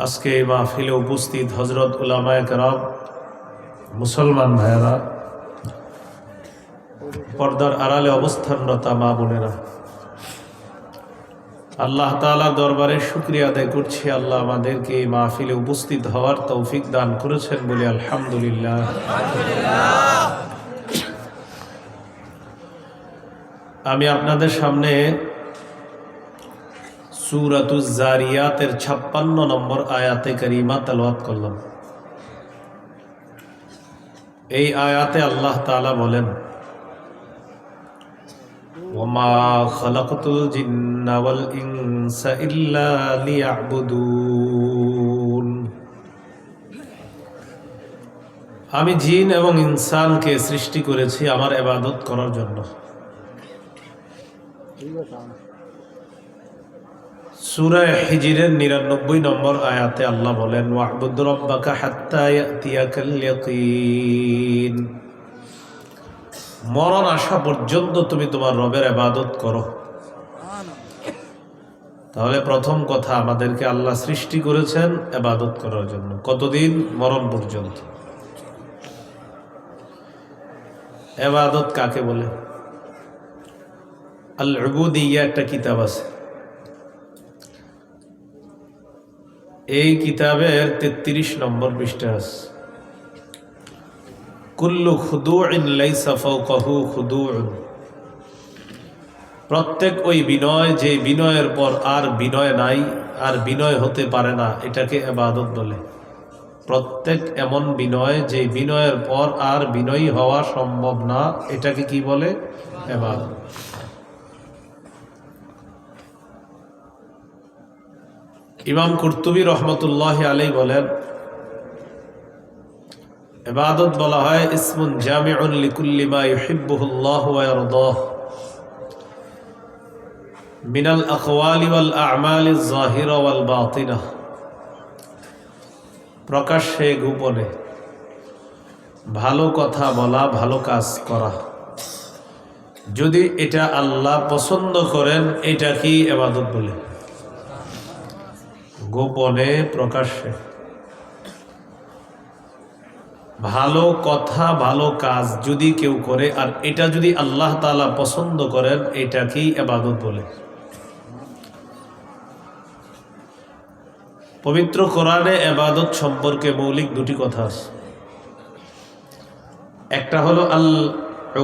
আজকে এই মাহফিলে উপস্থিত হযরত উলামায়ে কেরাম, মুসলমান ভাইয়েরা, পর্দার আড়ালে অবস্থানরত মা বোনেরা, আল্লাহ তাআলার দরবারে শুকরিয়া আদায় করছি। আল্লাহ আমাদেরকে এই মাহফিলে উপস্থিত হওয়ার তৌফিক দান করেছেন বলে আলহামদুলিল্লাহ। আমি আপনাদের সামনে সূরাতুজ জারিয়াতের 56 নম্বর আয়াতে কারিমা তেলাওয়াত করলাম। এই আয়াতে আল্লাহ তাআলা বলেন, ওয়ামা খালাকতুল জিন্না ওয়াল ইনসা ইল্লা লিয়াবুদুন। আমি জিন এবং ইনসানকে সৃষ্টি করেছি আমার ইবাদত করার জন্য। সূরা হিজরের 99 নম্বর আয়াতে আল্লাহ বলেন, ওয়া'বুদ রাব্বাকা হাত্তা ইয়াতিয়াকাল ইয়াকিন। মরণ আসা পর্যন্ত তুমি তোমার রবের ইবাদত করো। তাহলে প্রথম কথা, আমাদেরকে আল্লাহ সৃষ্টি করেছেন ইবাদত করার জন্য। কতদিন? মরণ পর্যন্ত। ইবাদত কাকে বলে? আল উবুদিয়্যাহ একটা কিতাব আছে। এই কিতাবের 33 নম্বর পৃষ্ঠা আছে, কুল্লু খুদুইন লাইসা ফাওকাহু খুদুউন। প্রত্যেক ওই বিনয় যে বিনয়ের পর আর বিনয় নাই, আর বিনয় হতে পারে না, এটাকে ইবাদত বলে। প্রত্যেক এমন বিনয় যে বিনয়ের পর আর বিনয়ী হওয়া সম্ভব না, এটাকে কি বলে? ইবাদত। ইমাম কুরতুবী রহমতুল্লাহ আলাইহি বলেন, ইবাদত বলা হয় ইসমুন জামিউন লিকুল্লি মা ইউহিব্বুহুল্লাহু ওয়া ইয়ারদাহু মিনাল আকওয়ালি ওয়াল আ'মালিজ যাহিরা ওয়াল বাতিনা। প্রকাশ্যে গোপনে ভালো কথা বলা, ভালো কাজ করা, যদি এটা আল্লাহ পছন্দ করেন, এটা কি ইবাদত বলে? গোপনে প্রকাশ্যে ভালো কথা, ভালো কাজ যদি কেউ করে, আর এটা যদি আল্লাহ তাআলা পছন্দ করেন, এটা কি ইবাদত বলে? পবিত্র কোরআনে ইবাদত সম্পর্কে মৌলিক দুটি কথা আছে। একটা হলো আল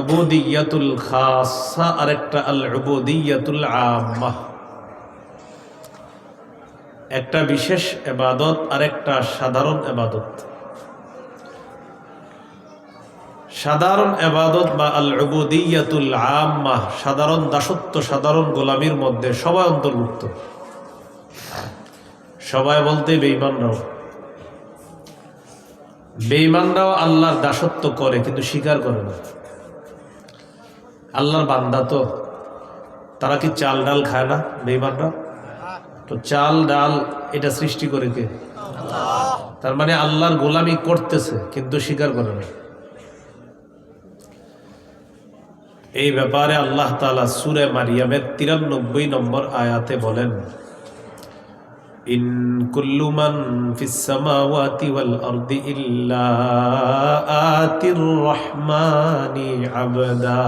উবুদিয়্যাতুল খাসসা, আর একটা আল উবুদিয়্যাতুল আম্মাহ। একটা বিশেষ ইবাদত আর একটা সাধারণ ইবাদত। সাধারণ ইবাদত বা আল উবুদিয়্যাতুল আম্মাহ, সাধারণ দাসত্ব, সাধারণ গোলামির মধ্যে সবাই অন্তর্ভুক্ত। সবাই বলতে বেঈমানরাও। বেঈমানরাও আল্লাহর দাসত্ব করে, কিন্তু স্বীকার করে না। আল্লাহর বান্দা তো, তারা কি চাল ডাল খায় না? বেঈমানরা তো চাল ডাল এটা সৃষ্টি করে কে? আল্লাহ। তার মানে আল্লাহর গোলামি করতেছে, কিন্তু স্বীকার করে না। এই ব্যাপারে আল্লাহ তাআলা সূরা মারিয়ামের 93 নম্বর আয়াতে বলেন, ইন কুল্লু মান ফিস সামাওয়াতি ওয়াল আরদি ইল্লা আতির রহমানি আবদা।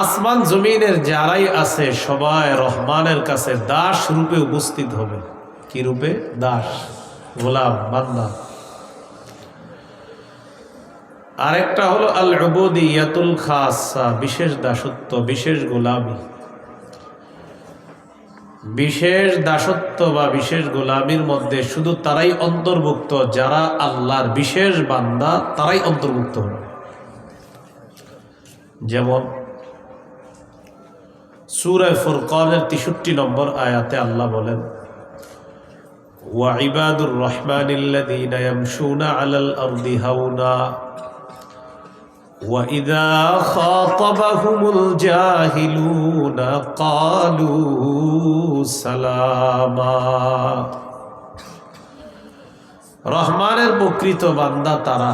আসমান জমিনের যারাই আছে সবাই রহমানের কাছে দাস রূপে উপস্থিত হবে। কি রূপে? দাস, গোলাম, বান্দা। আরেকটা হলো আল উবুদিয়্যাতুল খাসসা, বিশেষ দাসত্ব, বিশেষ গোলামি। বিশেষ দাসত্ব বা বিশেষ গোলামির মধ্যে শুধু তারাই অন্তর্ভুক্ত যারা আল্লাহর বিশেষ বান্দা, তারাই অন্তর্ভুক্ত হবে। যেমন সূরা ফুরকানের 63 নম্বর আয়াতে আল্লাহ বলেন, ওয়া ইবাদুর রহমানিল্লাযীনা ইয়ামশুনা আলাল আরদি হাওনা ওয়া ইযা খাতাবাহুমুল জাহিলুনা ক্বালু সালামা। রহমানের প্রকৃত বান্দা তারা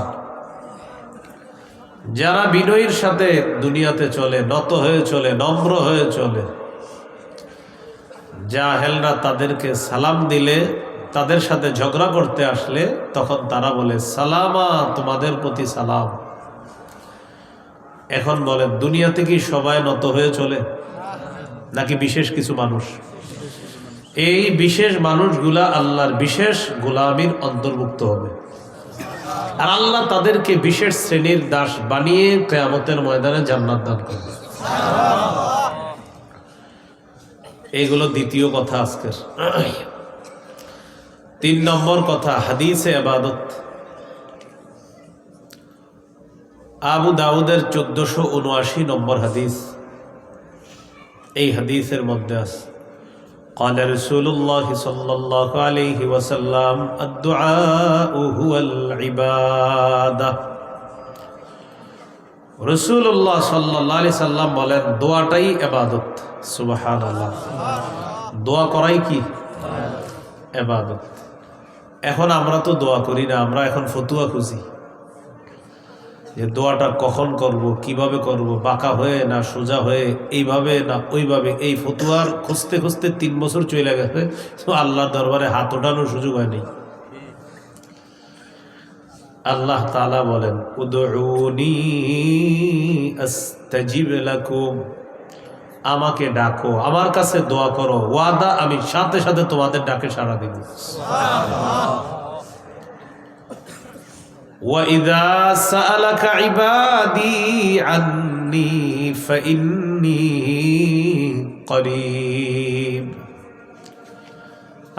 যারা বিনয়ের সাথে দুনিয়াতে চলে, নত হয়ে চলে, নম্র হয়ে চলে। জাহেলরা তাদেরকে সালাম দিলে, তাদের সাথে ঝগড়া করতে আসলে তখন তারা বলে সালামা, তোমাদের প্রতি সালাম। এখন বলেন, দুনিয়াতে কি সবাই নত হয়ে চলে নাকি বিশেষ কিছু মানুষ? এই বিশেষ মানুষগুলা আল্লাহর বিশেষ গোলামীর অন্তর্ভুক্ত হবে, আর আল্লাহ তাদেরকে বিশেষ শ্রেণীর দাস বানিয়ে কিয়ামতের ময়দানে জান্নাত দান করবে। এইগুলো দ্বিতীয় কথা আজকের। 3 নম্বর কথা, হাদিসে ইবাদত। আবু দাউদের 1479 নম্বর হাদিস। এই হাদিসের মধ্যে আছে قال رسول الله صلى الله عليه وسلم الدعاء هو العبادة। রাসূলুল্লাহ সাল্লাল্লাহু আলাইহি সাল্লাম বলেন, দোয়াটাই ইবাদত। সুবহানাল্লাহ। দোয়া করাই কি ইবাদত। এখন আমরা তো দোয়া করি না, আমরা এখন ফতুয়া খুঁজি যে দোয়াটা কখন করব, কিভাবে করব, বাঁকা হয়ে না সোজা হয়ে, এইভাবে না ওইভাবে। এই ফতুয়ার খুঁজতে খুঁজতে 3 বছর চলে গেছে, তো আল্লাহর দরবারে হাত ওঠানোর সুযোগ হয়নি। আল্লাহ তাআলা বলেন, উদউনি আস্তাজিব লাকুম, আমাকে ডাকো, আমার কাছে দোয়া করো, ওয়াদা আমি সাথে সাথে তোমাদের ডাকে সাড়া দিব। وَإِذَا سَأَلَكَ عِبَادِي عَنِّي فَإِنِّي قَرِيبٌ।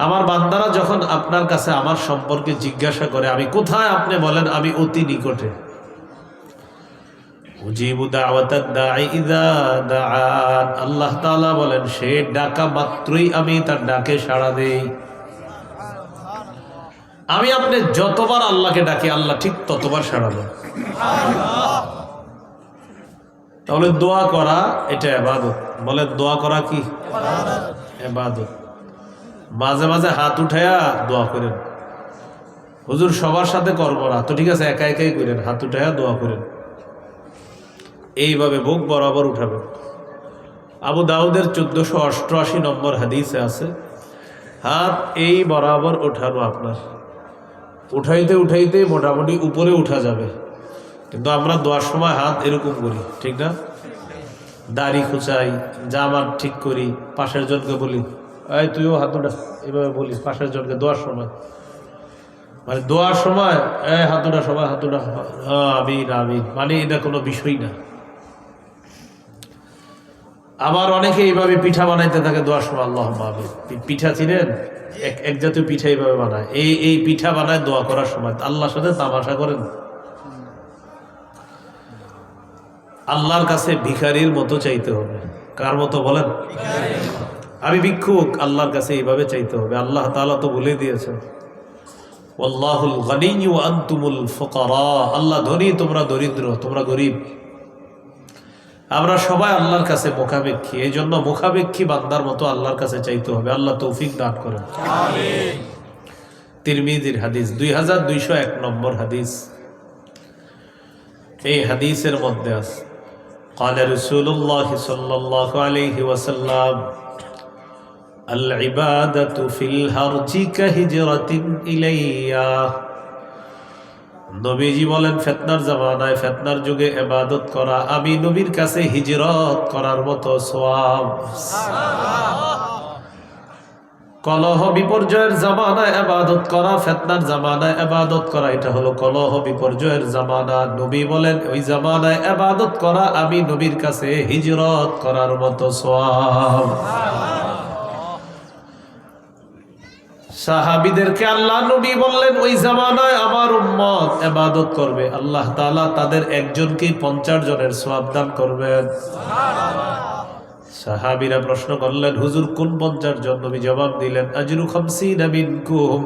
আমার বান্দারা যখন আপনার কাছে আমার সম্পর্কে জিজ্ঞাসা করে আমি কোথায়, আপনি বলেন আমি অতি নিকটে। উজিবু দাওয়াতাদ দাঈ ইযা দাআন, আল্লাহ তাআলা বলেন সে ডাকা মাত্রই আমি তার ডাকে সাড়া দেই। আমি আপনি যতবার আল্লাহকে ডাকি আল্লাহ ঠিক ততবার সাড়া দেন। তাহলে দোয়া করা এটা ইবাদত। বলেন দোয়া করা কি ইবাদত। মাঝে মাঝে হাত উঠায়া দোয়া করেন। হুজুর সবার সাথে করব না তো ঠিক আছে, একা একাই করেন, হাত উঠায়া দোয়া করেন। এইভাবে বুক বরাবর উঠাবেন। আবু দাউদের 1488 নম্বর হাদিসে আছে, হাত এই বরাবর উঠানো আপনার, উঠাইতে উঠাইতে মোটামুটি উপরে উঠা যাবে। কিন্তু আমরা দোয়ার সময় হাত এরকম করি, ঠিক না? দাড়ি খুঁচাই, জামা ঠিক করি, পাশের জনকে বলি এই তুইও হাত উঠা, এভাবে বলি পাশের জনকে দোয়ার সময়। মানে দোয়ার সময় হাত উঠা, সবাই হাত উঠা, আমিন আমিন, মানে এটা কোনো বিষয় না। আবার অনেকে এইভাবে পিঠা বানাইতে থাকে দোয়ার সময়, আল্লাহুম্মা আমিন। পিঠা চিনেন? এক জাতীয় পিঠা এইভাবে বানায়, এই পিঠা বানায় দোয়া করার সময়। আল্লাহর সাথে তামাশা করেন। আল্লাহর কাছে ভিখারির মতো চাইতে হবে। কার মতো বলেন? আমি ভিক্ষুক, আল্লাহর কাছে এইভাবে চাইতে হবে। আল্লাহ তাআলা তো বলে দিয়েছেন, ওয়াল্লাহুল গনিয়্যু ওয়া আনতুমুল ফুকারা, আল্লাহ ধনী, তোমরা দরিদ্র, তোমরা গরিব। আমরা সবাই আল্লাহর কাছে মুখাপেক্ষী, এই জন্য মুখাপেক্ষী বান্দার মতো আল্লাহর কাছে চাইতে হবে। আল্লাহ তৌফিক দান করেন। আমিন। তিরমিজির হাদিস, 2201 নম্বর হাদিস। এই হাদিসের মধ্যে আছে, قال رسول الله صلى الله عليه وسلم العبادة في الهرج كهجرة إلي। নবীজি বলেন, ফিতনার জামানায়, ফিতনার যুগে ইবাদত করা আমি নবীর কাছে হিজরত করার মতো সওয়াব। কলহ বিপর্যয়ের জামানায় ইবাদত করা, ফিতনার জামানায় ইবাদত করা, এটা হলো কলহ বিপর্যয়ের জামানা। নবী বলেন ওই জামানায় ইবাদত করা আমি নবীর কাছে হিজরত করার মতো সওয়াব। সাহাবীদেরকে আল্লাহ নবী বললেন ওই জামানায় আমার উম্মত ইবাদত করবে, আল্লাহ তাআলা তাদের একজনকে 50 জনের সওয়াব দান করবেন। সাহাবীরা প্রশ্ন করলেন, হুজুর কোন 50 জন? নবী জবাব দিলেন, আজরু 50 মিনকুম,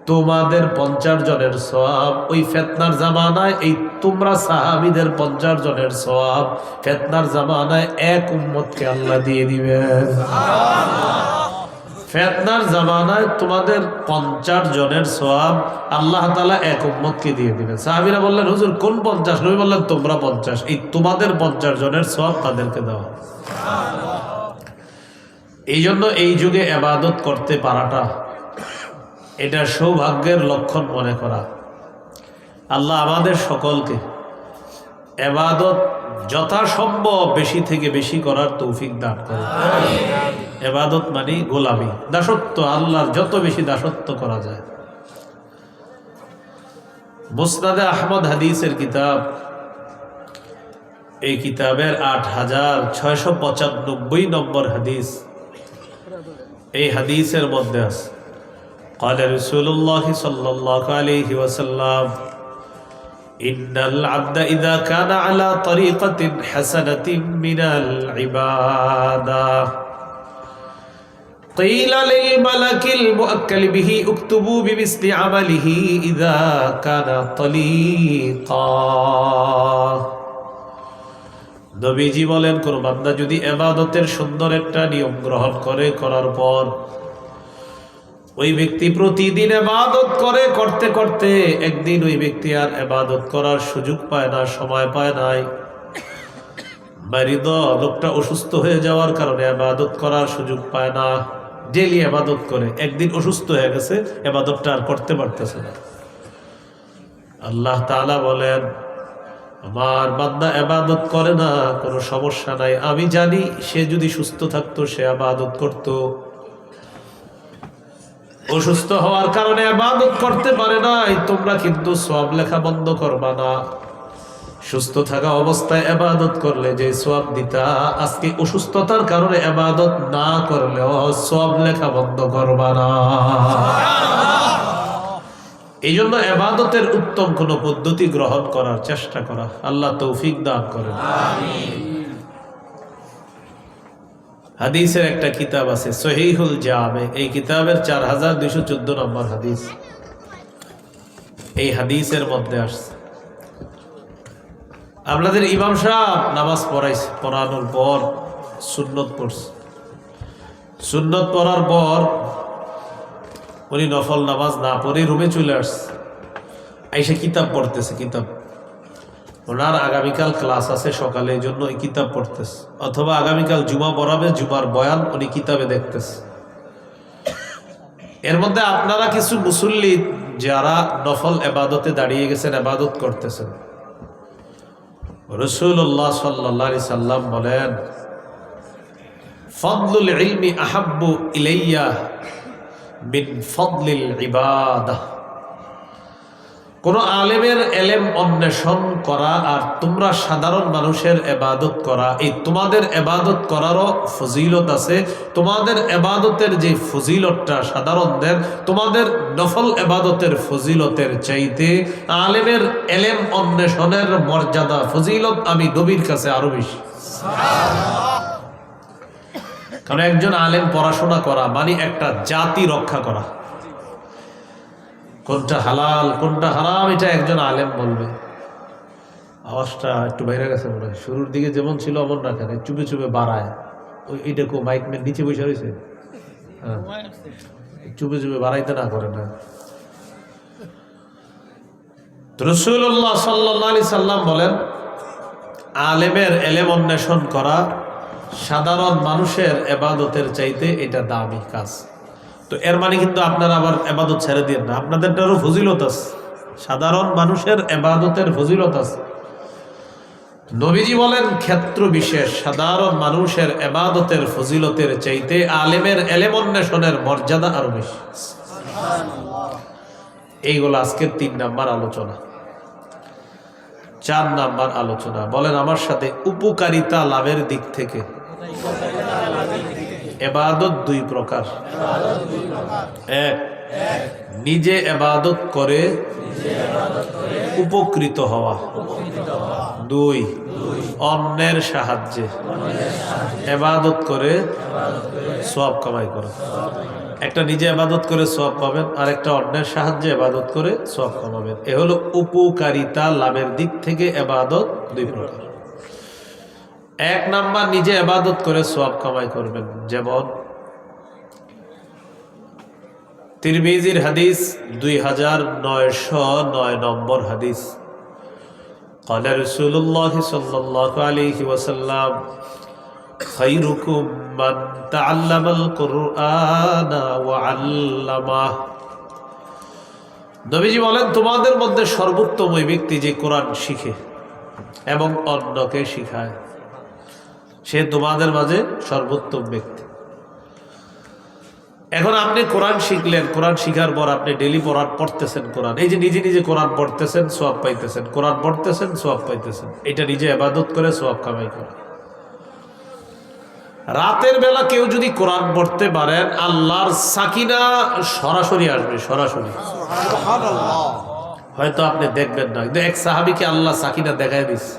তোমাদের 50 জনের সওয়াব ওই ফিতনার জামানায়, এই তোমরা সাহাবীদের 50 জনের সওয়াব ফিতনার জামানায় এক উম্মতকে আল্লাহ দিয়ে দিবেন। ফিতনার জামানায় তোমাদের 50 জনের সওয়াব আল্লাহ তাআলা এক উম্মতকে দিয়ে দিবেন। সাহাবীরা বললেন, হুজুর কোন 50? নবী বললেন, তোমরা 50, এই তোমাদের 50 জনের সওয়াব তাদেরকে দেওয়া। এই জন্য এই যুগে ইবাদত করতে পারাটা এটা সৌভাগ্যের লক্ষণ মনে করা। আল্লাহ আমাদের সকলকে ইবাদত যথাসম্ভব বেশি থেকে বেশি করার তৌফিক দান করে। ইবাদত মানে গোলামি, দাসত্ব, আল্লাহর যত বেশি দাসত্ব করা যায়। মুসনাদে আহমদ হাদিসের কিতাব, এই কিতাবের 8695 নম্বর হাদিস, এই হাদিসের মধ্যে আছে قال رسول الله صلى الله عليه وسلم إن العبد إذا كان على طريقة حسنة من العبادة قيل للملك المؤكل به اكتبوا بمثل عمله إذا كان طليقا। নবীজি বলেন, কোন বান্দা যদি ইবাদতের সুন্দর একটা নিয়ম গ্রহণ করে, করার পর ওই ব্যক্তি প্রতিদিন ইবাদত করে, করতে করতে একদিন ওই ব্যক্তি আর ইবাদত করার সুযোগ পায় না, সময় পায় নাই, মারিদ, লোকটা অসুস্থ হয়ে যাওয়ার কারণে ইবাদত করার সুযোগ পায় না, ডেইলি ইবাদত করে, একদিন অসুস্থ হয়ে গেছে, ইবাদতটা আর করতে পারতেছে না। আল্লাহ তাআলা বলেন, আমার বান্দা ইবাদত করে না, কোনো সমস্যা নাই, আমি জানি সে যদি সুস্থ থাকতো সে ইবাদত করত, অসুস্থ হওয়ার কারণে ইবাদত করতে পারে নাই, তোমরা কিন্তু সওয়াব লেখা বন্ধ করবা না। সুস্থ থাকা অবস্থায় ইবাদত করলে যে সওয়াব দিতা, আজকে অসুস্থতার কারণে ইবাদত না করলেও সওয়াব লেখা বন্ধ করবা না। এই জন্য ইবাদতের উত্তম কোন পদ্ধতি গ্রহণ করার চেষ্টা করা। আল্লাহ তৌফিক দান করেন। হাদিসের একটা কিতাব আছে সহিহুল জামে, এই কিতাবের 4214 নম্বর হাদিস, এই হাদিসের মধ্যে আসছে আপনাদের ইমাম সাহেব নামাজ পড়াইছে, পড়ানোর পর সুন্নত পড়ছে, সুন্নত পড়ার পর উনি নফল নামাজ না পড়ে রুমে চলে আসছে, এসে কিতাব পড়তেছে। কিতাব ওনার আগামীকাল ক্লাস আছে সকালে, এই জন্য এই কিতাব পড়তেছে, অথবা আগামীকাল জুমা পড়াবে, জুমার বয়ান উনি কিতাবে দেখতেছে। এর মধ্যে আপনারা কিছু মুসল্লি যারা নফল ইবাদতে দাঁড়িয়ে গেছেন, ইবাদত করতেছেন, রাসূলুল্লাহ সাল্লাল্লাহু আলাইহি সাল্লাম বলেন, ফাদলুল ইলমি আহাব্বু ইলাইয়া মিন ফাদলিল ইবাদাহ। কোন আলেমের এলেম অন্বেষণ করা আর তোমরা সাধারণ মানুষের ইবাদত করা, এই তোমাদের ইবাদত করারও ফজিলত আছে। তোমাদের ইবাদতের যে ফজিলতটা সাধারণদের, তোমাদের নফল ইবাদতের ফজিলতের চাইতে আলেমের এলেম অন্বেষণের মর্যাদা, ফজিলত আমি নবীর কাছে আরো বেশি। কারণ একজন আলেম পড়াশোনা করা মানে একটা জাতি রক্ষা করা। কোনটা হালাল কোনটা হারাম এটা একজন আলেম বলবে। আওয়াজটা একটু বাইরে গেছে মনে হয়, শুরুর দিকে যেমন ছিল অমন রাখেন, চুপে চুপে বাড়ায়। ওই এটাকে মাইকম্যান নিচে বসে রয়েছে, হ্যাঁ, চুপে চুপে বাড়াইতে না করে না। রাসূলুল্লাহ সাল্লাল্লাহু আলাইহি সাল্লাম বলেন, আলেমের এলেম অন্বেষণ করা সাধারণ মানুষের ইবাদতের চাইতে এটা দামি কাজ। তো এর মানে কিন্তু আপনারা আবার ইবাদত ছেড়ে দিন না, আপনাদেরটারও ফজিলত আছে, সাধারণ মানুষের ইবাদতের ফজিলত আছে। নবীজি বলেন, ক্ষেত্র বিশেষ সাধারণ মানুষের ইবাদতের ফজিলতের চাইতে আলেমের এলেম অন্বেষণের মর্যাদা আরো বেশি। এইগুলো আজকের 3 নাম্বার আলোচনা। 4 নাম্বার আলোচনা, বলেন আমার সাথে, উপকারিতা লাভের দিক থেকে ইবাদত 2 প্রকার। 1, নিজে ইবাদত করে উপকৃত হওয়া। 2, অন্যের সাহায্যে ইবাদত করে সওয়াব কামাই করা। একটা নিজে ইবাদত করে সওয়াব পাবেন, আর একটা অন্যের সাহায্যে ইবাদত করে সওয়াব কামাবেন। এ হলো উপকারিতা লাভের দিক থেকে ইবাদত 2 প্রকার। 1 নাম্বার, নিজে ইবাদত করে সওয়াব কামাই করবেন। যেমন তিরমিজির হাদিস 2909 নম্বর হাদিস, قال رسول الله صلى الله عليه وسلم خيركم মান তাআল্লামাল কুরআনা ওয়া আল্লামাহ। নবীজি বলেন, তোমাদের মধ্যে সর্বোত্তম ওই ব্যক্তি যে কোরআন শিখে এবং অন্যকে শিখায়, সে তোমাদের মাঝে সর্বোত্তম ব্যক্তি। এখন আপনি কোরআন শিখলেন, কোরআন শিখার পর আপনি ডেলি পড়তেছেন কোরআন, এই যে নিজে নিজে কোরআন পড়তেছেন, সওয়াব পাইতেছেন, কোরআন পড়তেছেন, সওয়াব পাইতেছেন, এটা নিজে ইবাদত করে সওয়াব কামাই করে। রাতের বেলা কেউ যদি কোরআন পড়তে পারেন, আল্লাহর সাকিনা সরাসরি আসবে, সরাসরি। হয়তো আপনি দেখবেন না, কিন্তু এক সাহাবীকে আল্লাহ সাকিনা দেখায় দিচ্ছে।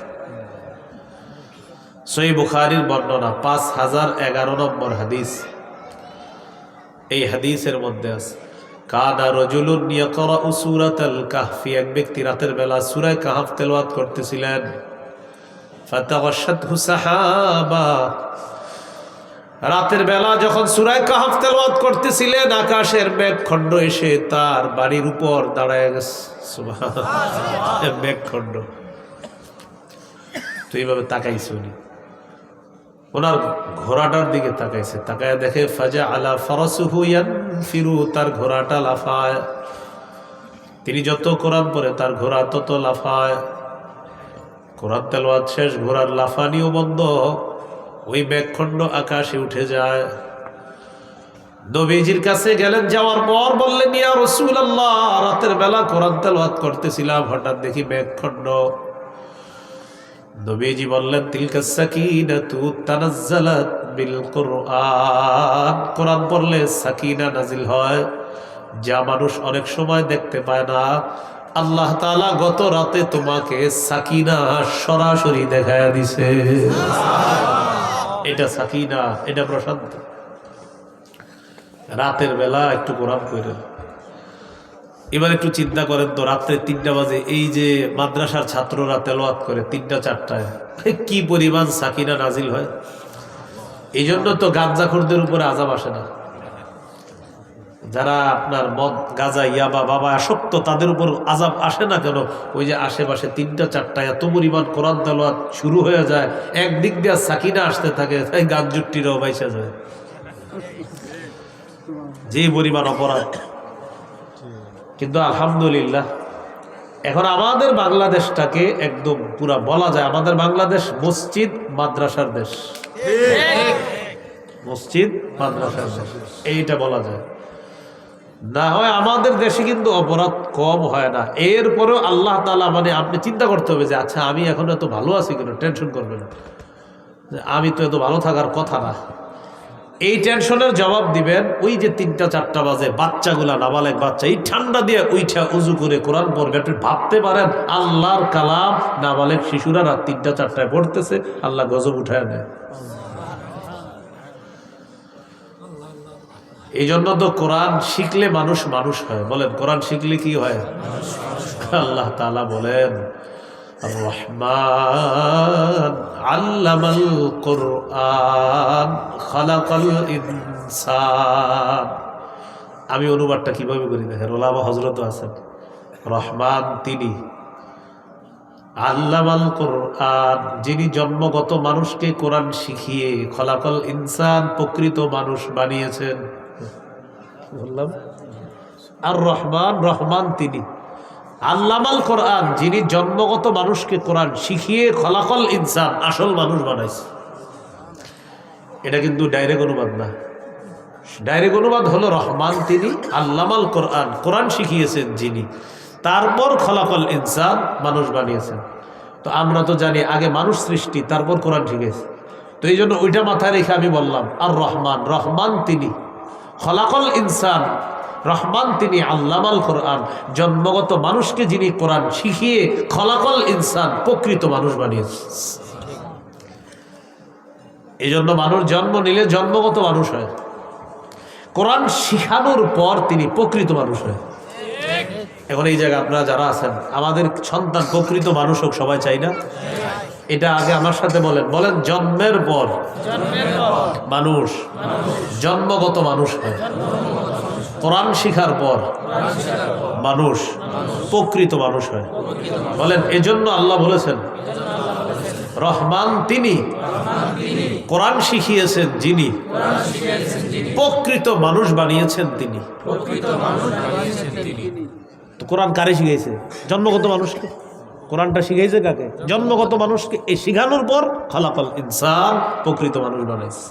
সহিহ বুখারীর বর্ণনা 5011 নম্বর হাদিস। এই হাদিসের মধ্যে আছে, কানা রাজুলুন ইয়াকরাউ সূরাতাল কাহফি, এক ব্যক্তি রাতের বেলা সূরা কাহফ তেলাওয়াত করতেছিলেন। ফাতাগাশাতহু সাহাবা, রাতের বেলা যখন সূরা কাহফ তেলাওয়াত করতেছিলেন, আকাশের মেঘখণ্ড এসে তার বাড়ির উপর দাঁড়ায় গেছে। সুবহানাল্লাহ, মেঘখণ্ড। তো এইভাবে তাকাইছে উনি, ওনার ঘোড়াটার দিকে তাকাইছে, তাকায় দেখে ফাজা আলা ফারাসুহু ইয়ানফিরু, তার ঘোড়াটা লাফায়। তিনি যত কোরআন পড়ে তার ঘোড়া তত লাফায়। কোরআন তেলাওয়াত শেষ, ঘোড়ার লাফানিও বন্ধ, ওই মেঘখণ্ড আকাশে উঠে যায়। নবীজির কাছে গেলেন, যাওয়ার পর বললেন, ইয়া রাসূলুল্লাহ, রাতের বেলা কোরআন তেলাওয়াত করতেছিলাম, হঠাৎ দেখি মেঘখণ্ড। নবীজি বললেন, তিলকা সাকিনাতু তানাজ্জালাত বিল কুরআন, কোরআন পড়লে সাকিনা নাজিল হয়, যা মানুষ অনেক সময় দেখতে পায় না। আল্লাহ তাআলা গত রাতে তোমাকে সাকিনা সরাসরি দেখায় দিছে। এটা সাকিনা, এটা প্রশান্তি। রাতের বেলা একটু কোরআন পড়েন। এবার একটু চিন্তা করেন তো, রাত্রে 3টা বাজে এই যে মাদ্রাসার ছাত্ররা তেলাওয়াত করে 3টা 4টায়, কি পরিমাণ সাকিনা নাজিল হয়। এই জন্য তো গাঁজাখোরদের উপরে আযাব আসে না। যারা আপনার মদ, গাঁজা, ইয়াবা, বাবা আসক্ত, তাদের উপর আযাব আসে না কেন? ওই যে আশেপাশে 3টা 4টায় এত পরিমাণ কোরআন তেলাওয়াত শুরু হয়ে যায়, একদিক দিয়ে সাকিনা আসতে থাকে, তাই গাঁজুট্টিরাও বাইসা যায়। যে পরিমাণ অপরাধ। কিন্তু আলহামদুলিল্লাহ এখন আমাদের বাংলাদেশটাকে একদম পুরা বলা যায়, আমাদের বাংলাদেশ মসজিদ মাদ্রাসার দেশ, মসজিদ মাদ্রাসার দেশ, এইটা বলা যায়। না হয় আমাদের দেশে কিন্তু অপরাধ কম হয় না। এরপরেও আল্লাহ তাআলা, মানে আপনি চিন্তা করতে হবে যে আচ্ছা আমি এখন এত ভালো আছি কেন, টেনশন করবেন, আমি তো এত ভালো থাকার কথা না। এই টেনশনের জবাব দিবেন ওই যে 3টা 4টা বাজে বাচ্চাগুলা, নাবালেগ বাচ্চা, এই ঠান্ডা দিয়ে উইঠা উজু করে কোরআন পড়বে। একটু ভাবতে পারেন, আল্লাহর কালাম নাবালেগ শিশুরা রাত 3টা 4টায় পড়তেছে, আল্লাহ গজব উঠায় নেয়। এই জন্য তো কোরআন শিখলে মানুষ মানুষ হয়। বলেন, কোরআন শিখলে কি হয়? আল্লাহ তাআলা বলেন, আর-রহমান আল্লামাল কুরআন খালাকাল ইনসান। আমি অনুবাদটা কিভাবে করি দেখেন, ওলামা হযরত আছেন। রহমান তিনি, আল্লামাল কুরআন যিনি জন্মগত মানুষকে কোরআন শিখিয়ে, খলাকাল ইনসান প্রকৃত মানুষ বানিয়েছেন। বললাম আর রহমান, রহমান তিনি, আল্লামাল কোরআন যিনি জন্মগত মানুষকে কোরআন শিখিয়ে খলাকাল ইনসান আসল মানুষ বানাইছে। এটা কিন্তু ডাইরেক্ট অনুবাদ না। ডাইরেক্ট অনুবাদ হলো রহমান তিনি, আল্লামাল কোরআন কোরআন শিখিয়েছেন যিনি, তারপর খলাকাল ইনসান মানুষ বানিয়েছেন। তো আমরা তো জানি আগে মানুষ সৃষ্টি, তারপর কোরআন শিখেছে। তো এই জন্য ওইটা মাথায় রেখে আমি বললাম আর রহমান, রহমান তিনি, খলাকাল ইনসান রহমান তিনি, আল্লামাল কোরআন জন্মগত মানুষকে যিনি কোরআন শিখিয়ে খলাকাল ইনসান প্রকৃত মানুষ বানিয়েছে। এই জন্য মানুষ জন্ম নিলে জন্মগত মানুষ হয়, কোরআন শিখানোর পর তিনি প্রকৃত মানুষ হয়। এখন এই জায়গায় আপনারা যারা আছেন, আমাদের সন্তান প্রকৃত মানুষ হোক, সবাই চাই না? এটা আগে আমার সাথে বলেন, বলেন জন্মের পর মানুষ জন্মগত মানুষ হয়, কোরআন শিখার পর মানুষ প্রকৃত মানুষ হয়। বলেন, এজন্য আল্লাহ বলেছেন রহমান তিনি, কোরআন শিখিয়েছেন যিনি, প্রকৃত মানুষ বানিয়েছেন তিনি। তো কোরআন কারে শিখাইছে? জন্মগত মানুষকে। কোরআনটা শিখাইছে কাকে? জন্মগত মানুষকে। এই শিখানোর পর খালাকাল ইনসান, প্রকৃত মানুষ বানাইছে।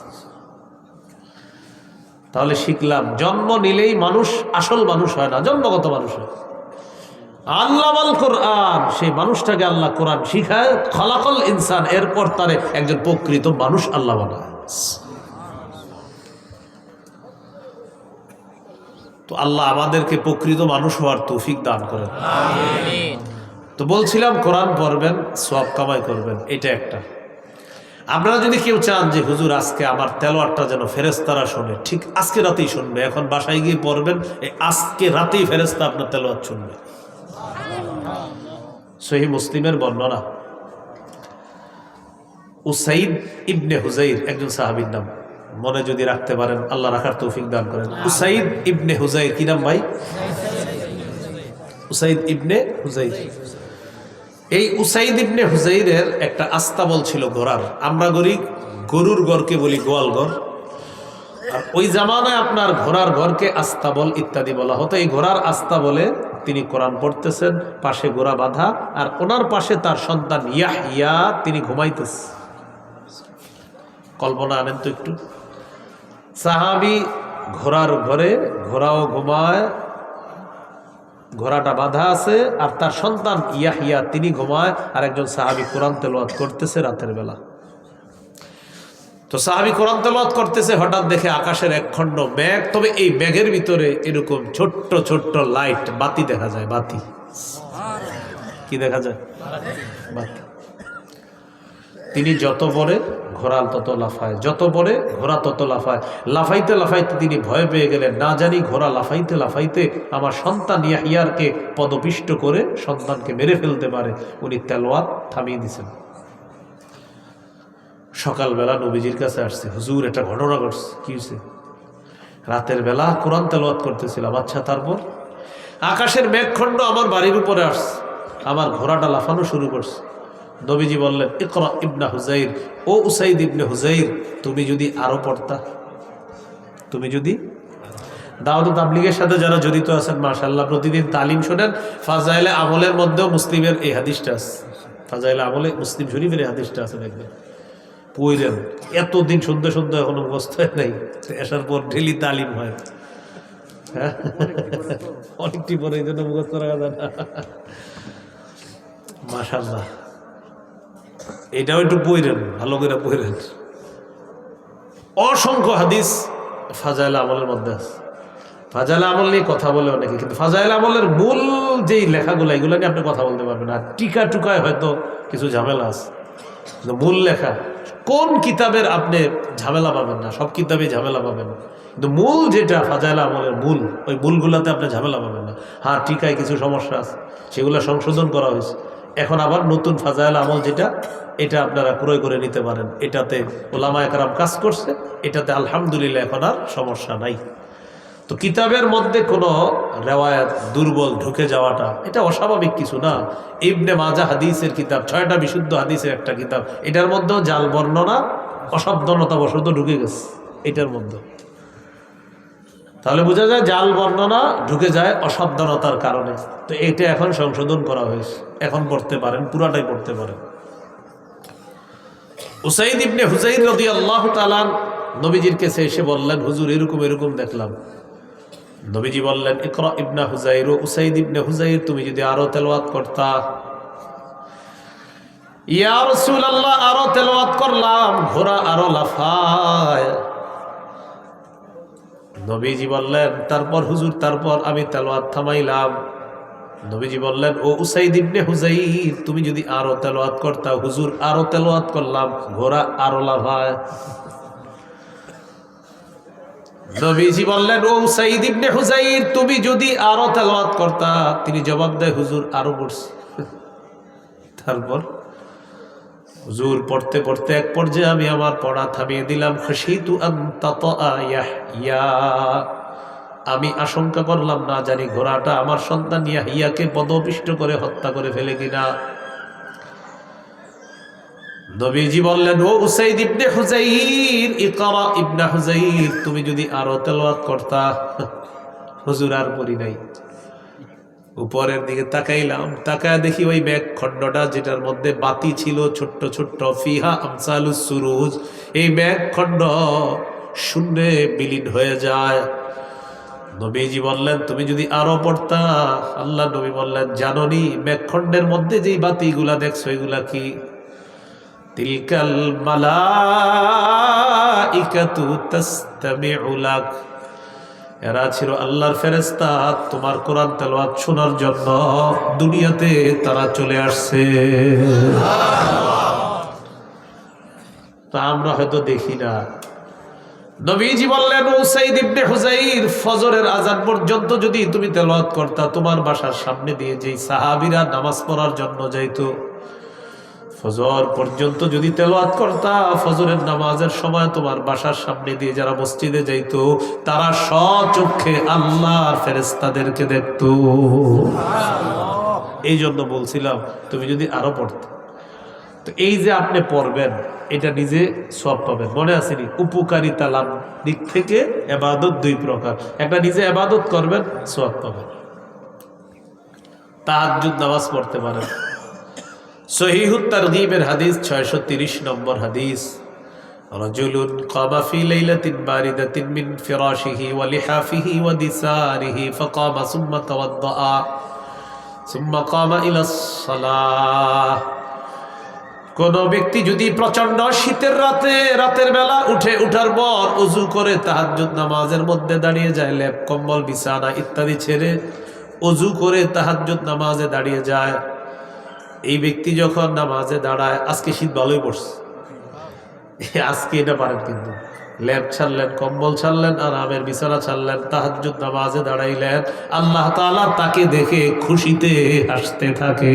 তাহলে শিখলাম জন্ম নিলেই মানুষ আসল মানুষ হয় না, জন্মগত মানুষ হয়। আল্লামাল কোরআন, সেই মানুষটাকে আল্লাহ কোরআন শিখায়, খালাকাল ইনসান, এরপর তারে একজন প্রকৃত মানুষ আল্লাহ বানায়। তো আল্লাহ আমাদেরকে প্রকৃত মানুষ হওয়ার তৌফিক দান করেন। তো বলছিলাম কোরআন পড়বেন, সওয়াব কামাই করবেন, এটা একটা। আপনারা যদি কেউ চান যে হুজুর আজকে আমার তেলাওয়াতটা যেন ফেরেশতারা শোনে, ঠিক আজকে রাতেই শুনবে। এখন বাসায় গিয়ে পড়বেন, আজকে রাতেই ফেরেশতা আপনার তেলাওয়াত শুনবে। সহিহ মুসলিমের বর্ণনা, উসাইদ ইবনে হুজাইর একজন সাহাবীর নাম, মনে যদি রাখতে পারেন আল্লাহ রাখার তৌফিক দান করেন। উসাইদ ইবনে হুজাইর, কি নাম ভাই? উসাইদ ইবনে হুজাইর। এই উসাইদ ইবনে হুজাইরের একটা আস্তাবল ছিল ঘোড়ার। আমরা গরুর ঘরকে বলি গোয়াল ঘর, আর ওই জামানায় আপনার ঘোড়ার ঘরকে আস্তাবল ইত্যাদি বলা হতো। এই ঘোড়ার আস্তাবলে তিনি কোরআন পড়তেছেন, পাশে ঘোড়া বাঁধা, আর ওনার পাশে তার সন্তান ইয়াহইয়া, তিনি ঘুমাইতেছে। কল্পনা আনেন তো একটু। সাহাবী ঘোড়ার ঘরে, ঘোড়াও ঘুমায়, ঘোড়াটা বাঁধা আছে, আর তার সন্তান ইয়াহইয়া তিনি ঘুমায়, আর একজন সাহাবী কোরআন তেলাওয়াত করতেছে রাতের বেলা। তো সাহাবী কোরআন তেলাওয়াত করতেছে, হঠাৎ দেখে আকাশের একখণ্ড মেঘ, তবে এই মেঘের ভিতরে এরকম ছোট্ট ছোট্ট লাইট, বাতি দেখা যায়। বাতি কি দেখা যায়? বাতি। তিনি যত পরে ঘোড়া তত লাফায়, যত পরে ঘোড়া তত লাফায়। লাফাইতে লাফাইতে তিনি ভয় পেয়ে গেলেন, না জানি ঘোড়া লাফাইতে লাফাইতে আমার সন্তান ইয়াহইয়াকে পদপিষ্ট করে সন্তানকে মেরে ফেলতে পারে। উনি তেলাওয়াত থামিয়ে দিয়েছেন। সকালবেলা নবীজির কাছে আসছে, হুজুর একটা ঘটনা ঘটছে। কি হয়েছে? রাতের বেলা কোরআন তেলাওয়াত করতেছিলাম। আচ্ছা, তারপর? আকাশের মেঘখণ্ড আমার বাড়ির উপরে আসছে, আমার ঘোড়াটা লাফানো শুরু করছে। নবীজি বললেন, ইকরা ইবনা হুজাইর, ও উসাইদ ইবনে হুজাইর, তুমি যদি আরো পড়তা, তুমি যদি দাওয়াত তাবলীগের সাথে যারা জড়িত আছেন, মাশাআল্লাহ প্রতিদিন তালিম শোনেন, ফাজাইলে আমলের মধ্যেও মুসলিমের এই হাদিসটা আছে। ফাজাইলে আমলে মুসলিম শরীফের এই হাদিসটা আছে, দেখবেন পড়লেন। এতদিন শুনতে শুনতে এখনো মুখস্থ হয় নাই, আসার পর ডেলি তালিম হয়। হ্যাঁ, অনেকটি পরে এই জন্য মুখস্থ রাখা যায় না। মাশাআল্লাহ, এটাও একটু পড়েন, ভালো করে পড়েন। অসংখ্য হাদিস ফাজাইল আমলের মধ্যে আছে। ফাজাইল আমল নিয়ে কথা বলে অনেকে, কিন্তু ফাজাইল আমলের মূল যেই লেখাগুলো, এগুলো নিয়ে আপনি কথা বলতে পারবেন। আর টিকা টুকায় হয়তো কিছু ঝামেলা আছে, কিন্তু মূল লেখা কোন কিতাবের আপনি ঝামেলা পাবেন না, সব কিতাবে ঝামেলা পাবেন, কিন্তু মূল যেটা ফাজাইল আমলের মূল, ওই মূলগুলাতে আপনি ঝামেলা পাবেন না। হ্যাঁ, টিকায় কিছু সমস্যা আছে, সেগুলো সংশোধন করা হয়েছে। এখন আবার নতুন ফাজাইল আমল যেটা, এটা আপনারা ক্রয় করে নিতে পারেন। এটাতে ওলামায়ে কেরাম কাজ করছে, এটাতে আলহামদুলিল্লাহ এখন আর সমস্যা নাই। তো কিতাবের মধ্যে কোনো রেওয়ায়াত দুর্বল ঢুকে যাওয়াটা এটা অস্বাভাবিক কিছু না। ইবনে মাজাহ হাদিসের কিতাব, 6টা বিশুদ্ধ হাদিসের একটা কিতাব, এটার মধ্যেও জাল বর্ণনা, অসাবধানতা বশত ঢুকে গেছে এটার মধ্যে। তাহলে বোঝা যায় জাল বর্ণনা ঢুকে যায় অসাবধানতার কারণে। তো এটা এখন সংশোধন করা হয়েছে, এখন পড়তে পারেন, পুরাটাই পড়তে পারেন। উসাইদ ইবনে হুজাইর রাদিয়াল্লাহু তাআলা নবীজির কাছে এসে বললেন, হুজুর এরকম এরকম দেখলাম। নবীজি বললেন, ইকরা ইবনা হুজাইর, উসাইদ ইবনে হুজাইর, তুমি যদি আরো তেলাওয়াত করতা। ইয়া রাসূলুল্লাহ, আরো তেলাওয়াত করলাম, ঘোড়া আরো লাফায়। নবীজি বললেন, তারপর হুজুর? তারপর আমি তেলাওয়াত থামাইলাম। নবীজি বললেন, ও উসাইদ ইবনে হুজাইর, তুমি যদি আরো তেলাওয়াত করতা। হুজুর আরো তেলাওয়াত করলাম, ঘোড়া আরো লাফায়। নবীজি বললেন, ও উসাইদ ইবনে হুজাইর, তুমি যদি আরো তেলাওয়াত করতা। তিনি জবাব দেয়, হুজুর আরো পড়ছি। তারপর হুজুর পড়তে পড়তে এক পর্যায়ে আমি আমার পড়া থামিয়ে দিলাম। খাশিতু আন তাতা ইয়াহইয়া, আমি আশঙ্কা করলাম, না জানি ঘোড়াটা আমার সন্তান ইয়াহইয়াকে পদপিষ্ট করে হত্যা করে ফেলে কিনা। নবীজি বললেন, ও উসাইদ ইবনে হুযাইর, ইকরা ইবনে হুযাইর, তুমি যদি আরো তেলাওয়াত করতা। হুজুর আর পড়ি নাই। উপরের দিকে তাকাইলাম, তাকায় দেখি ওই মেঘ খণ্ডটা যেটার মধ্যে বাতি ছিল ছোট্ট ছোট্ট, ফিহা আমসালুস সুরুজ, এই মেঘ খণ্ড শূন্যে বিলীন হয়ে যায়। নবীজি বললেন, তুমি যদি আরো পড়তা। আল্লাহ নবী বললেন, জাননি মেঘখণ্ডের মধ্যে যেই বাতিগুলা দেখছো এগুলা কি? তিলকাল মালাইকাতু তাসতামিউ লাক, এরা ছিল আল্লাহর ফেরেশতা, তোমার কোরআন তেলাওয়াত শোনার জন্য দুনিয়াতে তারা চলে আসছে। তা আমরা হয়তো দেখি না। নবীজি বললেন, উসাইদ ইবনে হুযাইর, ফজরের আযান পর্যন্ত যদি তুমি তেলাওয়াত করতা, তোমার বাসার সামনে দিয়ে যেই সাহাবীরা নামাজ পড়ার জন্য যাইতো, ফজর পর্যন্ত যদি তেলাওয়াত করতা, ফজরের নামাজের সময় তোমার বাসার সামনে দিয়ে যারা মসজিদে যাইতো, তারা স্বচক্ষে আল্লাহর ফেরেশতাদেরকে দেখতো। এই জন্য বলছিলাম তুমি যদি আরো পড়তে। তো এই যে আপনি পড়বেন, এটা নিজে সওয়াব পাবেন। মনে আসেনি? উপকারিতা লাভ দিক থেকে ইবাদত দুই প্রকার, একটা নিজে ইবাদত করবেন, সওয়াব পাবেন। তাহাজ্জুদ নামাজ পড়তে পারেন। সহিহুত তারগীবের হাদিস 630 নম্বর হাদিস, রাজুলুন কামা ফি লাইলাতিন বারিদাতিন মিন ফিরাশিহি ওয়া লিহাফিহি ওয়া দিসারিহি ফাকামা সুম্মা তাওয়াদ্দাআ সুম্মা কামা ইলাস সালাহ। কোন ব্যক্তি যদি প্রচন্ড শীতের রাতের বেলা উঠার পর ওযু করে তাহাজ্জুদ নামাজের মধ্যে দাঁড়িয়ে যায়, লেপ কম্বল বিছানা ইত্যাদি ছেড়ে ওযু করে তাহাজ্জুদ নামাজে দাঁড়িয়ে যায়, এই ব্যক্তি যখন নামাজে দাঁড়ায়, আজকে শীত ভালোই পড়ছে, আজকে এটা পারেন, কিন্তু লেপ ছাড়লেন, কম্বল ছাড়লেন, আরামের বিছানা ছাড়লেন, তাহাজ্জুদ নামাজে দাঁড়াইলেন, আল্লাহ তাআলা তাকে দেখে খুশিতে হাসতে থাকে।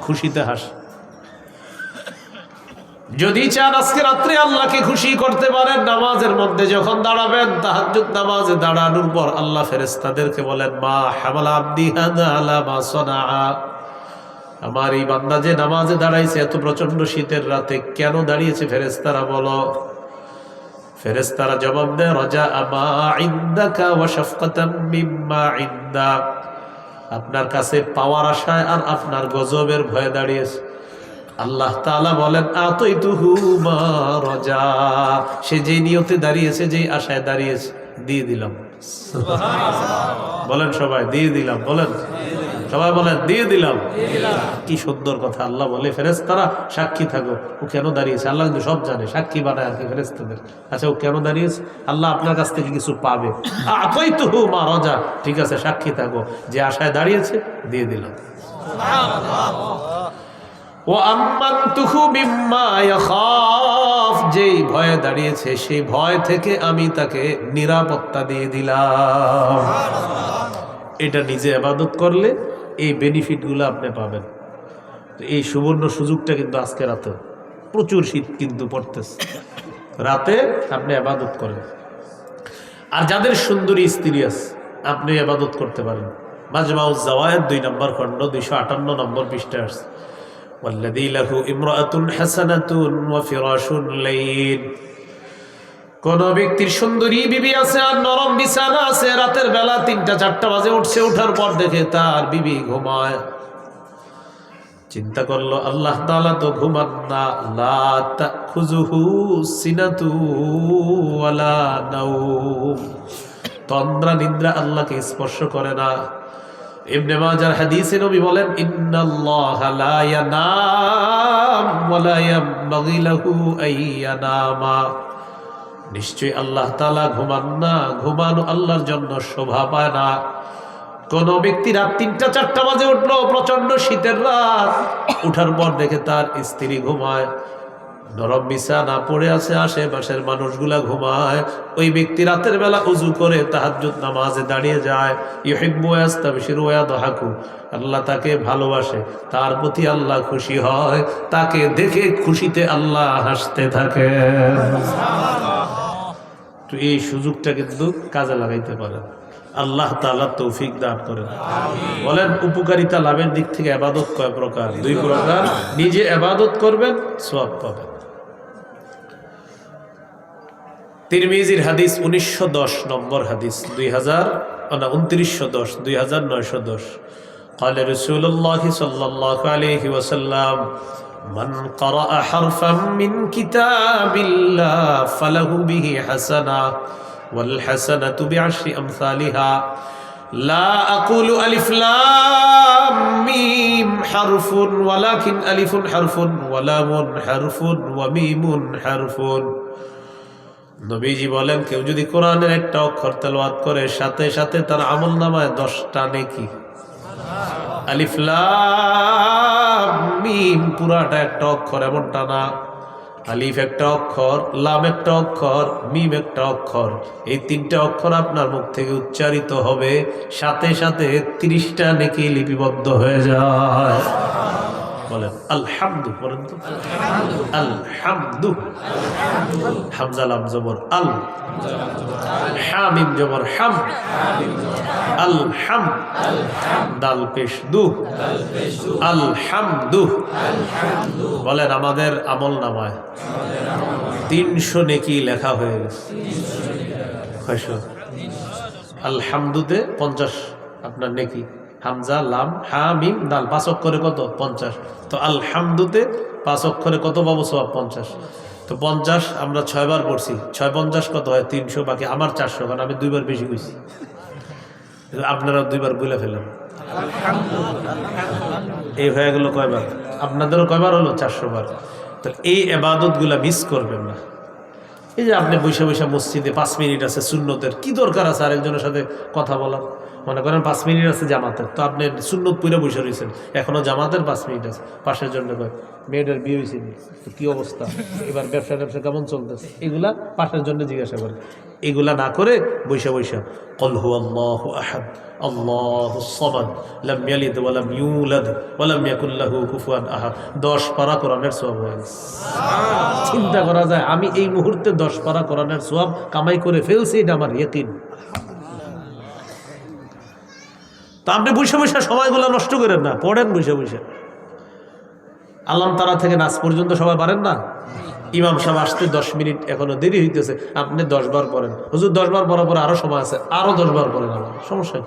খুশিতে হাস। যদি চান আজকে রাত্রে আল্লাহকে খুশি করতে পারেন, নামাজের মধ্যে যখন দাঁড়াবেন, তাহাজ্জুদ নামাজে দাঁড়ানোর পর আল্লাহ ফেরেশতাদেরকে বলেন, মা হামালা আবদি হাযা আলা মা সানাআ, আমার এই বান্দা যে নামাজে দাঁড়াইছে এত প্রচন্ড শীতের রাতে, কেন দাঁড়িয়েছে ফেরেশতারা বলো। ফেরেশতারা জবাব দেয়, রাজা আমা ইনদাকা ওয়া শাফকাতাম মিম্মা ইনদাক, আপনার কাছে পাওয়ার আশায় আর আপনার গজবের ভয়ে দাঁড়িয়েছে। আল্লাহ তাআলা বলেন, আতাইতুহু মা রাজা, সে যে নিয়তে দাঁড়িয়েছে, যেই আশায় দাঁড়িয়েছে, দিয়ে দিলাম। বলেন সবাই, দিয়ে দিলাম। বলেন সবাই, বলেন দিয়ে দিলাম। কি সুন্দর কথা। আল্লাহ বলে, ফেরেশতারা সাক্ষী থাকো, ও কেন দাঁড়িয়েছে। আল্লাহ কিন্তু সব জানে, সাক্ষী বানায় আর কি ফেরেশতাদের। আচ্ছা, ও কেন দাঁড়িয়েছে? আল্লাহ আপনার কাছ থেকে কিছু পাবে। আতাইতুহু মা রাজা, ঠিক আছে, সাক্ষী থাকো, যে আশায় দাঁড়িয়েছে দিয়ে দিলাম। ও আম্মানতুহু বিম্মা ইয়াখাফ, যেই ভয়ে দাঁড়িয়েছে সেই ভয় থেকে আমি তাকে নিরাপত্তা দিয়ে দিলাম। এটা নিজে ইবাদত করলে এই বেনিফিটগুলো আপনি পাবেন। এই সুবর্ণ সুযোগটা কিন্তু আজকে রাতে, প্রচুর শীত কিন্তু পড়তেছে, রাতে আপনি ইবাদত করেন। আর যাদের সুন্দরী স্ত্রী আছে, আপনি ইবাদত করতে পারেন। মাজমাউজ জাওয়ায়েদ 2 নম্বর খণ্ড 258 নম্বর পৃষ্ঠায় আছে, ওয়াল্লাযী লাহু ইমরাআতুন হাসানাতুন ওয়া ফিরাশুন লাইল, কোন ব্যক্তির সুন্দরী বিবি আছে আর নরম বিছানা আছে, রাতের বেলা 3টা-4টা বাজে উঠছে, উঠার পর দেখে তার বিবি ঘুমায়। চিন্তা করলো, আল্লাহ তাআলা তো ঘুমান না, লা তাখুযুহু সিনাতু ওয়ালা নাওম, তন্দ্রা নিদ্রা আল্লাহকে স্পর্শ করে না। ইবনে মাজার হাদিসে নবী বলেন, ইন্নাল্লাহা লা ইয়ানাম ওয়া লা ইয়ানবাগি লাহু আইয়ানামা, নিশ্চয়ই আল্লাহ তাআলা ঘুমান না, ঘুমানো আল্লাহর জন্য শোভা পায় না। কোন ব্যক্তি রাত 3টা-4টা বাজে উঠলো, প্রচন্ড শীতের রাত, উঠার পর দেখে তার স্ত্রী ঘুমায়, নরম বিছানা পড়ে আছে, আশেপাশের মানুষগুলা ঘুমায়, ওই ব্যক্তি রাতের বেলা উযু করে তাহাজ্জুদ নামাজে দাঁড়িয়ে যায়, ইউহিব্বু ইয়াস্তাবশিরু ওয়া ইয়াদহাকু, আল্লাহ তাকে ভালোবাসে, তার প্রতি আল্লাহ খুশি হয়, তাকে দেখে খুশিতে আল্লাহ হাসতে থাকে। তো এই সুযোগটা কিন্তু কাজে লাগাইতে পারেন। আল্লাহ তাআলা তৌফিক দান করেন। বলেন উপকারিতা লাভের দিক থেকে ইবাদত কয় প্রকার? 2 প্রকার। নিজে ইবাদত করবেন, সওয়াব পাবেন। তিরমিজির হাদিস 1910 নম্বর হাদিস, 2910 قال رسول الله صلى الله عليه وسلم من قرأ حرفا من كتاب الله فله به حسنة والحسنة بعشر أمثالها لا أقول ألف لام ميم حرف ولكن ألف حرف ولام حرف وميم حرف। নবীজি বলেন কেউ যদি কোরআনের একটা অক্ষর তেলাওয়াত করে সাথে সাথে তার আমলনামায় 10টা নেকি। আলিফ লাম মিম পুরাটা একটা অক্ষর এমনটা না, আলিফ একটা অক্ষর, লাম একটা অক্ষর, মিম একটা অক্ষর, এই 3টা অক্ষর আপনার মুখ থেকে উচ্চারিত হবে, সাথে সাথে 30টা নেকি লিপিবদ্ধ হয়ে যায়। বলেন আলহামদু, বলেন তো আলহামদু। হামজা লাম জবর আল, হা মিম জবর হাম, আলহাম, দাল পেশ দু, আলহামদু। বলেন আমাদের আমল নামায় 300 নেকি লেখা হয়ে গেছে। আলহামদুতে 50 আপনার নেকি, হামজা লাম হা মিম দাল 5 অক্ষরে কত? 50। তো আলহামদুতে 5 অক্ষরে কত পাবো? সওয়াব 50। তো 50 আমরা 6 বার পড়ছি, 6 50 কত হয়? 300। বাকি আমার 400, কারণ আমি 2 বার বেশি কইছি, আপনারা 2 বার বলে ফেলেন। এই হয়ে গেল কয়বার? আপনাদেরও কয়বার হলো? 400 বার। তাহলে এই ইবাদতগুলা মিস করবেন না। এই যে আপনি বৈশা বৈশা মসজিদে 5 মিনিট আছে সুন্নতের, কি দরকার আছে আরেকজনের সাথে কথা বলার? মনে করেন 5 মিনিট আছে জামাতের, তো আপনি সুন্নত পুরে বসে রয়েছেন, এখনো জামাতের 5 মিনিট আছে। পাশের জন্য কয় মেয়েটার বিয়ে হয়েছে, কি অবস্থা, এবার ব্যবসা কেমন চলতেছে, এগুলা পাশের জন্য জিজ্ঞাসা করে। এগুলা না করে বৈশা বৈশা ক্বাল হুয়াল্লাহু আহাদ আল্লাহুস সামাদ লাম ইয়ালিদ ওয়া লাম ইউলাদ ওয়া লাম ইয়াকুল লাহু কুফুয়ান আহাদ 10 পারা কোরআনের সওয়াব হয়। চিন্তা করা যায় আমি এই মুহূর্তে 10 পারা কোরআনের সওয়াব কামাই করে ফেলছি, এটা আমার ইয়াকিন। তা আপনি বসে বসে সময়গুলো নষ্ট করেন না, পড়েন বসে বসে। আল্লাহ তারা থেকে নাচ পর্যন্ত সবাই পারেন না? ইমাম সাহেব আসতে 10 মিনিট এখনো দেরি হইতেছে, আপনি 10 বার পড়েন। হুজুর 10 বার পড়ার পরে আরো সময় আছে, আরো 10 বার পড়েন, আমার সমস্যা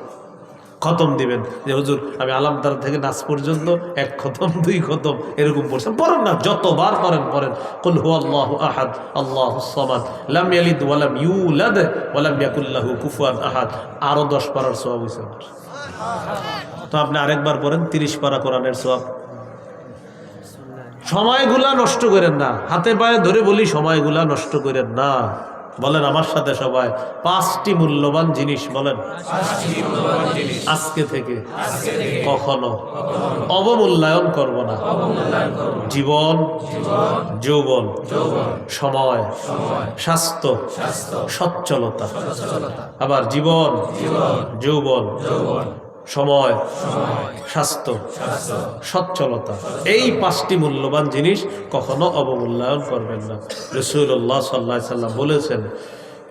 খতম দিবেন যে হুজুর আমি আলাম তারা থেকে নাচ পর্যন্ত 1 খতম 2 খতম এরকম পড়ছেন, পড়েন না, যতবার পড়েন পড়েন। কুল হুয়াল্লাহু আহাদ আল্লাহুস সামাদ লাম ইয়ালিদ ওয়া লাম ইউলাদ ওয়া লাম ইয়াকুল লাহু কুফুয়ান আহাদ, আরো 10 পারার সওয়াব হইছে। তো আপনি আরেকবার পড়েন, 30 পারা কোরআনের সওয়াব। সময়গুলা নষ্ট করেন না, হাতে পায়ে ধরে বলি সময়গুলা নষ্ট করেন না। বলেন আমার সাথে সবাই 5টি মূল্যবান জিনিস বলেন আজকে থেকে কখনো অবমূল্যায়ন করব না। জীবন, যৌবন, সময়, স্বাস্থ্য, সচ্ছলতা। আবার জীবন, যৌবন, সময়, স্বাস্থ্য, সচ্ছলতা, এই 5টি মূল্যবান জিনিস কখনো অবমূল্যায়ন করবেন না। রাসূলুল্লাহ সাল্লাল্লাহু আলাইহি সাল্লাম বলেছেন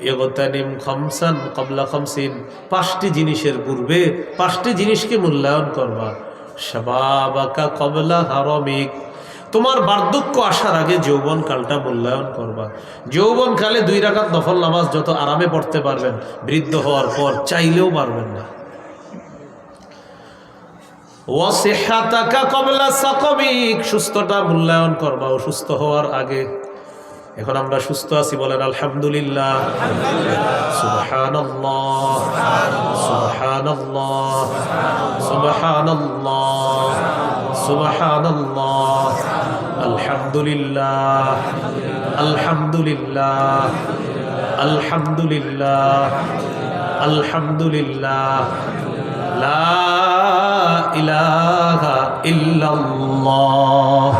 ইগতানিম খামসান ক্বাবলা খামসিন, 5টি জিনিসের পূর্বে 5টি জিনিসকে মূল্যায়ন করবা। শাবাবাকা ক্বাবলা হারামিক, তোমার বার্ধক্য আসার আগে যৌবন কালটা মূল্যায়ন করবা। যৌবন কালে 2 রাকাত নফল নামাজ যত আরামে পড়তে পারবেন, বৃদ্ধ হওয়ার পর চাইলেও পারবেন না। ওয়াসিহাতাকা ক্বাবলা সাকামিক, সুস্থতা মূল্যায়ন করবা অসুস্থ হওয়ার আগে। এখন আমরা সুস্থ আছি, বলেন আলহামদুলিল্লাহ, সুবহানাল্লাহ, সুবহানাল্লাহ, সুবহানাল্লাহ, সুবহানাল্লাহ, আলহামদুলিল্লাহ, আলহামদুলিল্লাহ, আলহামদুলিল্লাহ, আলহামদুলিল্লাহ, লা ইলাহা ইল্লাল্লাহ।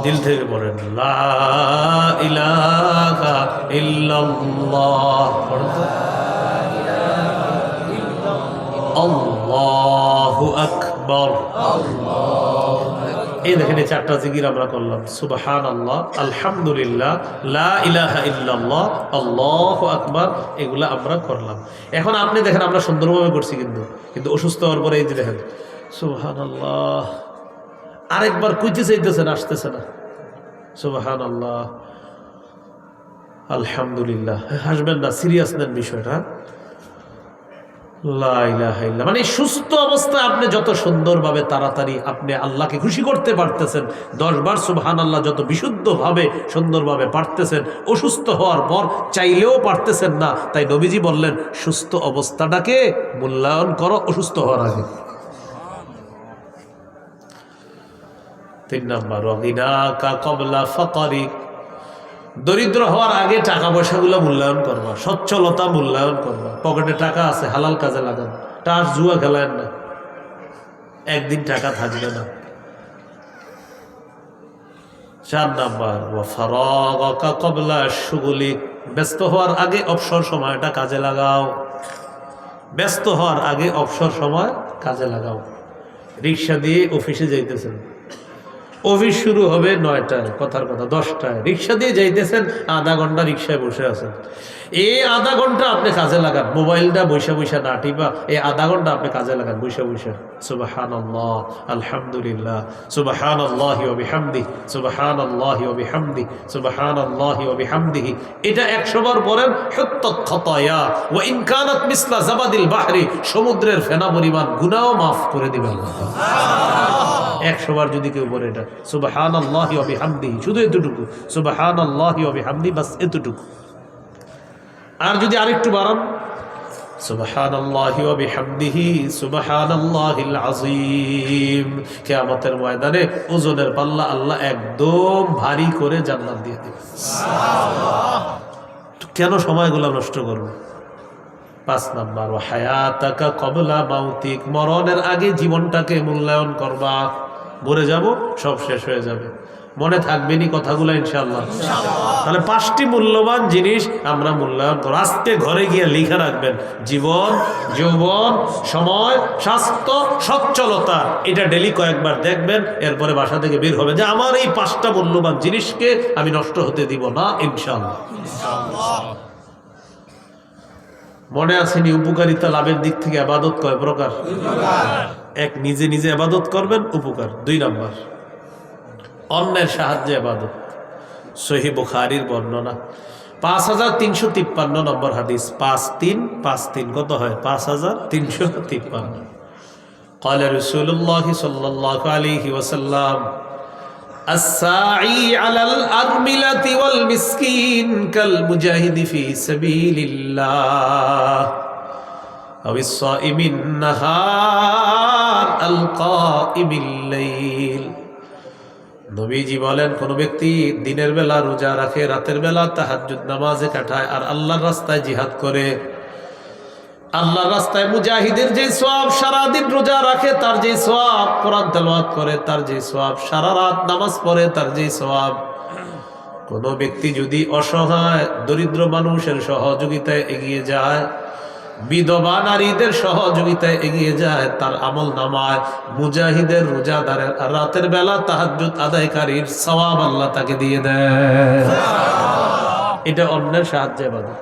দিল থেকে পড়েন লা ইলাহা ইল্লাল্লাহ। আল্লাহু আকবার, এই দেখেন এই 4টা জিকির আমরা করলাম, সুবহানাল্লাহ, আলহামদুলিল্লাহ, লা ইলাহা ইল্লাল্লাহ, আল্লাহু আকবার, এগুলা আমরা করলাম। এখন আপনি দেখেন আমরা সুন্দরভাবে করছি, কিন্তু অসুস্থ হওয়ার পরে এই যে দেখেন সুবহানাল্লাহ, আরেকবার কইতে চাইতেছেন, আসতেছে না, সুবহানাল্লাহ, আলহামদুলিল্লাহ। হাসবেন না, সিরিয়াস নেন বিষয়টা। লা ইলাহা ইল্লাল্লাহ, মানে সুস্থ অবস্থায় আপনি যত সুন্দরভাবে তাড়াতাড়ি আপনি আল্লাহকে খুশি করতে পারতেছেন, 10 বার সুবহানাল্লাহ যত বিশুদ্ধভাবে সুন্দরভাবে পারতেছেন, অসুস্থ হওয়ার পর চাইলেও পারতেছেন না। তাই নবীজি বললেন সুস্থ অবস্থাটাকে মূল্যায়ন করো অসুস্থ হওয়ার আগে। 3 নাম্বার, ওয়াগিনাকা ক্বাবলা ফাকরিক, দরিদ্র হওয়ার আগে টাকা পয়সাগুলো মূল্যায়ন করবা, সচ্ছলতা মূল্যায়ন করবা, পকেটে টাকা আছে হালাল কাজে লাগান, টাস জুয়া খেলায়েন না, একদিন টাকা থাকবে না। 4 নাম্বার, ওয়া ফারাগাকা ক্বাবলা শুগুলিক, ব্যস্ত হওয়ার আগে অবসর সময়টা কাজে লাগাও, ব্যস্ত হওয়ার আগে অবসর সময় কাজে লাগাও। রিক্সা দিয়ে অফিসে যাইতেছেন, অফিস শুরু হবে 9টায়, কথার কথা 10টায়, রিক্সা দিয়ে যাইতেছেন, আধা ঘন্টা রিক্সায় বসে আছেন, এই আধা ঘন্টা আপনি কাজে লাগান, মোবাইলটা বৈশা বৈশা না টিপা এই আধা ঘন্টা আপনি কাজে লাগান বৈশা বৈশা। সুবহানাল্লাহ, আলহামদুলিল্লাহ, সুবহানাল্লাহি ওয়া বিহামদিহি, সুবহানাল্লাহি ওয়া বিহামদিহি, সুবহানাল্লাহি ওয়া বিহামদিহি, এটা 100 বার পড়েন। হুত্তাত খাতায়া ওয়া ইন কানাত মিসলা জাবাদিল বাহরি, সমুদ্রের ফেনা পরিমাণ গুনাহ মাফ করে দিবে আল্লাহ। 100 বার যদি কেউ পড়ে এটা, সুবহানাল্লাহি ওয়া বিহামদিহি, শুধু এতটুকু, সুবহানাল্লাহি ওয়া বিহামদিহি, বাস এতটুকু। আর যদি আরেকটু বাড়ান, সুবহানাল্লাহি ওয়া বিহামদিহি, সুবহানাল্লাহিল আযীম, কিয়ামতের ময়দানে ওজনের পাল্লা আল্লাহ একদম ভারী করে জান্নাত দিয়ে দিবে। সুবহানাল্লাহ, কেন সময়গুলো নষ্ট করব? 5 নাম্বার, ওয়া হায়াতাকা ক্বাবলা মাউতিক, মরণের আগে জীবনটাকে মূল্যায়ন করবা। মরে যাব, সব শেষ হয়ে যাবে, মনে থাকবে নি কথাগুলো ইনশাআল্লাহ। তাহলে 5টি মূল্যবান জিনিস আমরা মূল্যায়ন করব। আজকে ঘরে গিয়ে লিখে রাখবেন, জীবন, যৌবন, সময়, স্বাস্থ্য, সচ্ছলতা, এটা ডেলি কয়েকবার দেখবেন। এরপরে বাসা থেকে বের হবে যে আমার এই 5টা মূল্যবান জিনিসকে আমি নষ্ট হতে দিব না ইনশাআল্লাহ। মনে আসেনি উপকারিতা লাভের দিক থেকে ইবাদত কয় প্রকার? 1, নিজে নিজে ইবাদত করবেন, উপকার। 2 নাম্বার, অন্যের সাহায্যে ইবাদত। সহিহ বুখারীর বর্ণনা, 5353 নম্বর হাদিস, 5353 কত হয়? 5353। قال رسول الله صلى الله عليه وسلم الساعي على الأرملة والمسكين كالمجاهد في سبيل الله أو الصائم النهار القائم الليل। নবীজি বলেন, কোন ব্যক্তি দিনের বেলা রোজা রাখে, রাতের বেলা তাহাজ্জুদ নামাজে কাটায়, আর আল্লাহর রাস্তায় জিহাদ করে, আল্লাহর রাস্তায় মুজাহিদের যে সওয়াব, সারা দিন রোজা রাখে তার যে সওয়াব, কোরআন তেলাওয়াত করে তার যে সওয়াব, সারা রাত নামাজ পড়ে তার যে সওয়াব। কোন ব্যক্তি যদি অসহায় দরিদ্র মানুষের সহযোগিতায় এগিয়ে যায়, বিধবা নারীদের সহযোগিতায় এগিয়ে যায়, তার আমল নামায় মুজাহিদের, রোজাদারের, রাতের বেলা তাহাজ্জুদ আদায়কারীর সওয়াব আল্লাহ তাকে দিয়ে দেয়। এটা অন্যের সাহায্যে ইবাদত।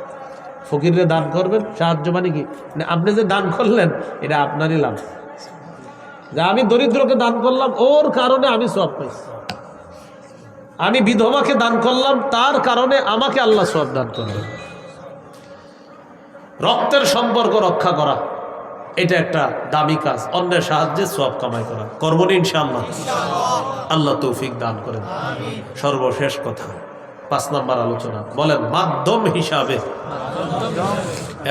ফকিররে দান করবেন, সাহায্য মানে কি? আপনি যে দান করলেন এটা আপনারই লাভ, যে আমি দরিদ্রকে দান করলাম ওর কারণে আমি সওয়াব পাইছি, আমি বিধবাকে দান করলাম তার কারণে আমাকে আল্লাহ সওয়াব দান করলেন। রক্তের সম্পর্ক রক্ষা করা, এটা একটা দামি কাজ, অন্যের সাহায্যে সওয়াব কামাই করা। করব না ইনশাআল্লাহ, আল্লাহ তৌফিক দান করেন। সর্বশেষ কথা, 5 নাম্বার আলোচনা, বলেন মাধ্যম হিসাবে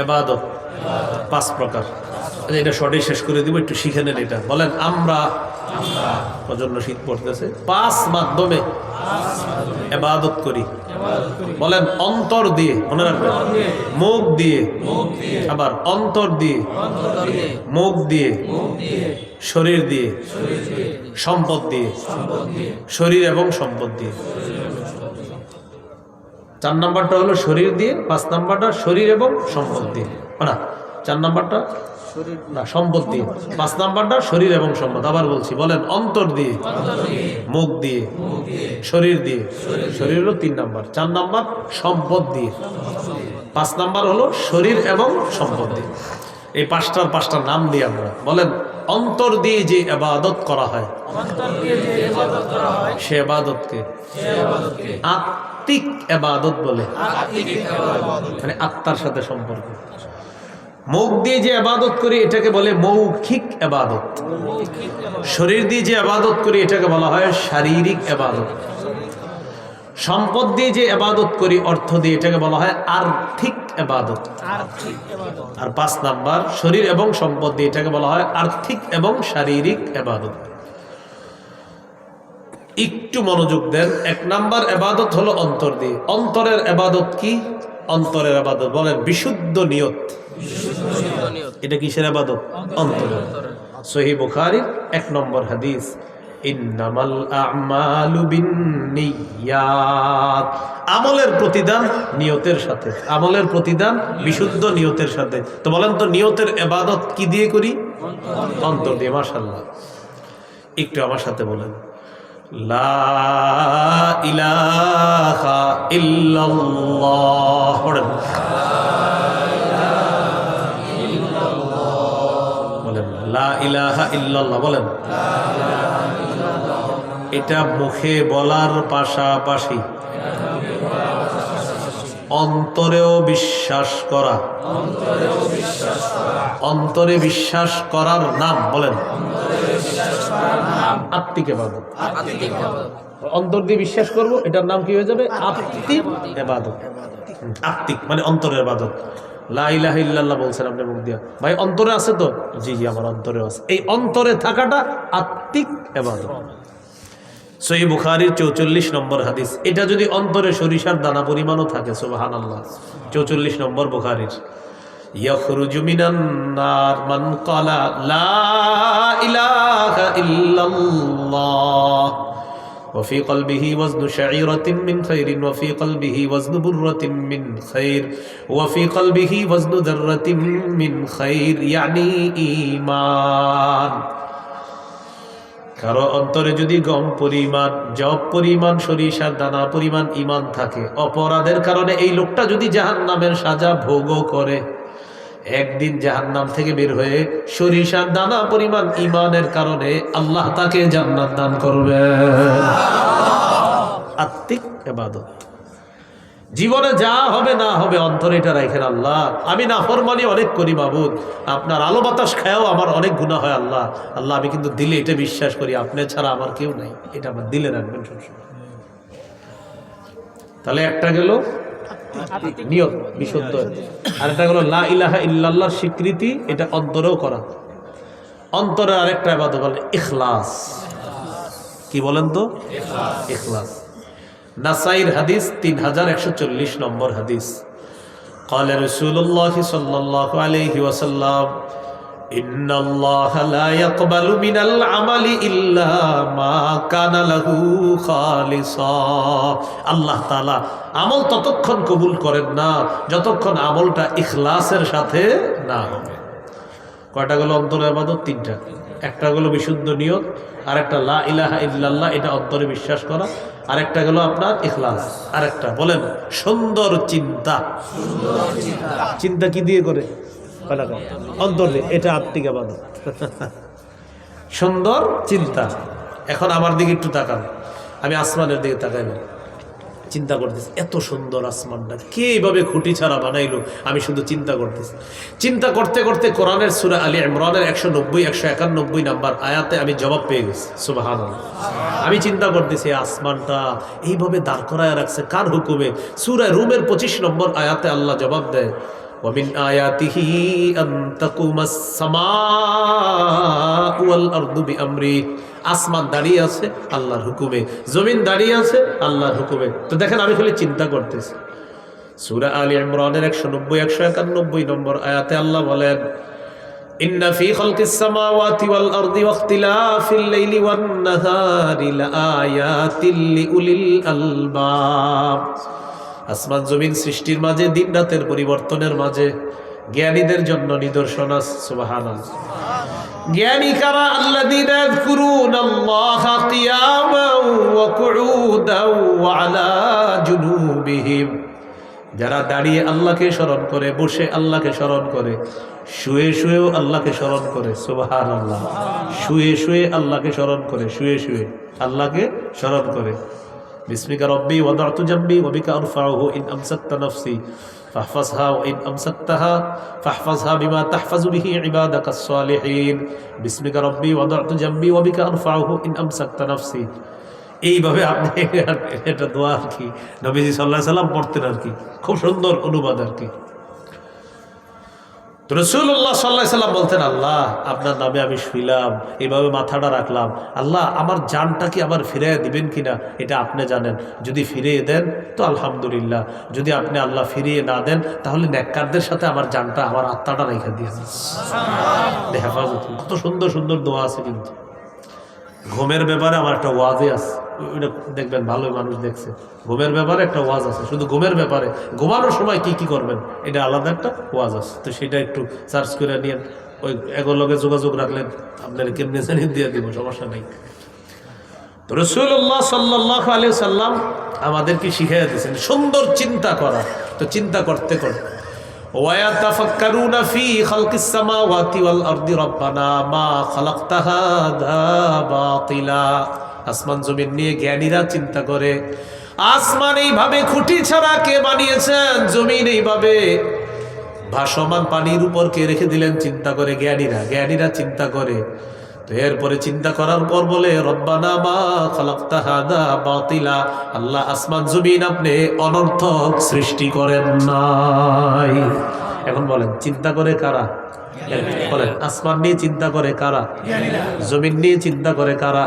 ইবাদত 5 প্রকার। এটা শর্টে শেষ করে দিব, একটু শিখে নেন এটা। বলেন আমরা, প্রচন্ড শীত পড়তেছে, 5 মাধ্যমে ইবাদত করি। বলেন অন্তর দিয়ে, মনে রাখবেন, মুখ দিয়ে, আবার অন্তর দিয়ে, মুখ দিয়ে, শরীর দিয়ে, সম্পদ দিয়ে, শরীর এবং সম্পদ দিয়ে। 4 নাম্বারটা হলো শরীর দিয়ে, 5 নাম্বারটা শরীর এবং সম্পদ দিয়ে। 4 নাম্বারটা না সম্পদ দিয়ে, 5 নাম্বারটা শরীর এবং সম্পদ। আবার বলছি, বলেন অন্তর দিয়ে, মুখ দিয়ে, শরীর দিয়ে। শরীর হলো 3 নাম্বার, 4 নাম্বার সম্পদ দিয়ে, 5 নাম্বার হলো শরীর এবং সম্পদ দিয়ে। এই 5টার নাম দিয়ে আমরা বলেন অন্তর দিয়ে যে ইবাদত করা হয় সে ইবাদতকে আত্মিক ইবাদত বলে, মানে আত্মার সাথে সম্পর্ক। মুখ দিয়ে যে ইবাদত করি এটাকে বলে মৌখিক ইবাদত। শরীর দিয়ে যে ইবাদত করি এটাকে বলা হয় শারীরিক ইবাদত। সম্পদ দিয়ে যে ইবাদত করি অর্থ দিয়ে এটাকে বলা হয় আর্থিক ইবাদত। আর 5 নাম্বার শরীর এবং সম্পদ দিয়ে এটাকে বলা হয় আর্থিক এবং শারীরিক ইবাদত। একটু মনোযোগ দেন। 1 নাম্বার ইবাদত হলো অন্তর দিয়ে। অন্তরের ইবাদত কি? অন্তরের ইবাদত বলেন বিশুদ্ধ নিয়ত। এটা কিসের ইবাদত? অন্তরের। সহিহ বুখারীর 1 নম্বর হাদিস, ইন্নামাল আ'মালু বিন্নিয়াত। আমলের প্রতিদান নিয়তের সাথে, আমলের প্রতিদান বিশুদ্ধ নিয়তের সাথে। তো বলেন তো নিয়তের ইবাদত কি দিয়ে করি? অন্তর দিয়ে। মাশাআল্লাহ, একটু আমার সাথে বলেন লা ইলাহা ইল্লাল্লাহ। বলেন লা ইলাহা ইল্লাল্লাহ। বলেন এটা মুখে বলার পাশাপাশি অন্তরেও বিশ্বাস করা। অন্তরে বিশ্বাস করার নাম বলেন আত্মিক ইবাদত। অন্তর দিয়ে বিশ্বাস করব, এটার নাম কি হয়ে যাবে? আত্মিক ইবাদত। আত্মিক মানে অন্তরের ইবাদত। লা ইলাহা ইল্লাল্লাহ বলছেন আপনি মুখ দিয়া, ভাই অন্তরে আছে তো? জি জি আমার অন্তরে আছে। এই অন্তরে থাকাটা আত্মিক ইবাদত। সহিহ বুখারীর 44 নম্বর হাদিস। এটা যদি অন্তরে সরিষার দানা পরিমাণও থাকে, সুবহানাল্লাহ, 44 নম্বর বুখারীর, ইয়াখরুজু মিনান নার মান ক্বালা লা ইলাহা ইল্লাল্লাহ وفي قلبه وزن شعيرة من خير وفي قلبه وزن برة من خير وفي قلبه وزن ذرة من خير يعني إيمان। কারো অন্তরে যদি গম পরিমাণ, জব পরিমাণ, সরিষার দানা পরিমাণ ঈমান থাকে, অপরাধের কারণে এই লোকটা যদি জাহান্নামের সাজা ভোগও করে, একদিন জাহান্নাম থেকে বের হয়ে সরিষার দানা পরিমাণ ঈমানের কারণে আল্লাহ তাকে জান্নাত দান করবে। আত্মিক ইবাদত। জীবনে যা হবে না হবে অন্তরে এটা রাখেন, আল্লাহ আমি নাফরমানি অনেক করি মাবুদ, আপনার আলো বাতাস খায়াও আমার অনেক গুনাহ হয় আল্লাহ, আল্লাহ আমি কিন্তু দিলে এটা বিশ্বাস করি আপনি ছাড়া আমার কেউ নাই, এটা আমার দিলে রাখবেন সবসময়। তাহলে একটা গেল নিয়ত বিশুদ্ধ, আর একটা গেল লা ইলাহা ইল্লাল্লাহর স্বীকৃতি, এটা অন্তরেও করা। অন্তরে আরেকটা ইবাদত বলে ইখলাস। কি বলেন তো? ইখলাস। নাসাইর হাদিস 3140 নম্বর হাদিস, قال رسول الله صلى الله عليه وسلم إن الله لا يقبل من العمل إلا ما كان له خالصا। আল্লাহ তাআলা আমল ততক্ষণ কবুল করেন না যতক্ষণ আমলটা ইখলাসের সাথে না হবে। কয়টা গেল অন্তরের ইবাদত? 3টা। একটা গেল বিশুদ্ধ নিয়ত, আরেকটা লা ইলাহা ইল্লাল্লাহ এটা অন্তরে বিশ্বাস করা, আরেকটা গেল আপনার ইখলাস, আরেকটা বলেন সুন্দর চিন্তা। চিন্তা কি দিয়ে করে? অন্তর দিয়ে। এটা আত্মিক ইবাদত। সুন্দর চিন্তা। এখন আমার দিকে একটু তাকান, আমি আসমানের দিকে তাকাইব, চিন্তা করতেছি এত সুন্দর আসমানটা কে এইভাবে খুঁটি ছাড়া বানাইলো, আমি শুধু চিন্তা করতেছি। চিন্তা করতে করতে কোরআনের সূরা আলী ইমরানের 190 191 নাম্বার আয়াতে আমি জবাব পেয়ে গেছি। সুবহানাল্লাহ। আমি চিন্তা করতেছি আসমানটা এইভাবে দাঁড় করায় রাখছে কার হুকুমে? সূরা রুমের 25 নম্বর আয়াতে আল্লাহ জবাব দেয়, ومن آياته أن تقوم السماء والأرض بأمره। আসমান দাঁড়িয়ে আছে আল্লাহর হুকুমে, জমিন দাঁড়িয়ে আছে আল্লাহর হুকুমে। তো দেখেন আমি খালি চিন্তা করতেছি। সূরা আলী ইমরানের 190 191 নম্বর আয়াতে আল্লাহ বলেন, ইন্না ফি খালকিস সামাওয়াতি ওয়াল আরদি ওয়াখতিলাফিল লাইলি ওয়ান নাহারি লাআয়াতিল লিউলিল আলবাব। আসমান জমিন সৃষ্টির মাঝে, দিন রাতের পরিবর্তনের মাঝে জ্ঞানীদের জন্য নিদর্শন আছে। সুবহানাল্লাহ। জ্ঞানী কারা? আল্লাযীনা ইয়াযকুরুনাল্লাহা কিয়ামান ওয়া কুউদান ওয়া আলা জুনুবিহিম, যারা দাঁড়িয়ে আল্লাহকে স্মরণ করে, বসে আল্লাহকে স্মরণ করে, শুয়ে শুয়েও আল্লাহকে স্মরণ করে। সুবহানাল্লাহ। শুয়ে শুয়ে আল্লাহকে স্মরণ করে, শুয়ে শুয়ে আল্লাহকে স্মরণ করে। বিসমিকা রব্বি ওয়াদাতু জামবি ওয়া বিকা আরফাউহু ইন আমসাকতা নাফসি ফাহফাজহা ওয়া ইন আমসাকতাহা ফাহফাজহা বিমা তাহফাজু বিহি ইবাদাকাস সালিহিন। বিসমিকা রব্বি ওয়াদাতু জামবি ওয়া বিকা আরফাউহু ইন আমসাকতা নাফসি। এইভাবে আপনি এটা দোয়া আর কি নবীজি সাল্লাল্লাহু আলাইহি সাল্লাম পড়তেন আর কি। খুব সুন্দর অনুবাদ আর কি। তো রাসূলুল্লাহ সাল্লাল্লাহু আলাইহি সাল্লাম বলতেন, আল্লাহ আপনার নামে আমি শুইলাম, এইভাবে মাথাটা রাখলাম, আল্লাহ আমার জানটা কি আবার ফিরিয়ে দিবেন কিনা এটা আপনি জানেন। যদি ফিরিয়ে দেন তো আলহামদুলিল্লাহ, যদি আপনি আল্লাহ ফিরিয়ে না দেন তাহলে নেককারদের সাথে আমার জানটা, আমার আত্মাটা রেখে দিয়েছেন। হেফাজত। কত সুন্দর সুন্দর দোয়া আছে। কিন্তু ঘুমের ব্যাপারে আমার একটা ওয়াজে আছে, ওইটা দেখবেন ভালোই মানুষ দেখছে। ঘুমের ব্যাপারে একটা ওয়াজ আছে, শুধু ঘুমের ব্যাপারে, ঘুমানোর সময় কি কি করবেন এটা আলাদা একটা ওয়াজ আছে। তো সেটা একটু সার্চ করে নিয়ে ওই এগুলোর লগে যোগাযোগ রাখলেন আপনার কেমনি জানি দিয়ে দিব, সমস্যা নেই। তো রাসূলুল্লাহ সাল্লাল্লাহু আলাইহি সাল্লাম আমাদেরকে শিখিয়ে দিয়েছেন সুন্দর চিন্তা করা। তো চিন্তা করতে করতে ওয়ায়াতাফাক্কারুনা ফি খালকিস সামাওয়াতি ওয়াল আরদি রব্বানা মা খালাকতা হাযা বাতিলা। আসমান জমিন নিয়ে জ্ঞানীরা চিন্তা করে, আসমান এইভাবে খুঁটি ছাড়া কে বানিয়েছেন, জমিন এইভাবে ভাসমান পানির উপর কে রেখে দিলেন, চিন্তা করে জ্ঞানীরা চিন্তা করে। তো এরপরে চিন্তা করার পর বলে, রব্বানা মা খালাকতা হাযা বাতিলা, আল্লাহ আসমান জমিন আপনি অনর্থক সৃষ্টি করেন নাই। এখন বলেন চিন্তা করে কারা? বলেন আসমান নিয়ে চিন্তা করে কারা? জমিন নিয়ে চিন্তা করে কারা?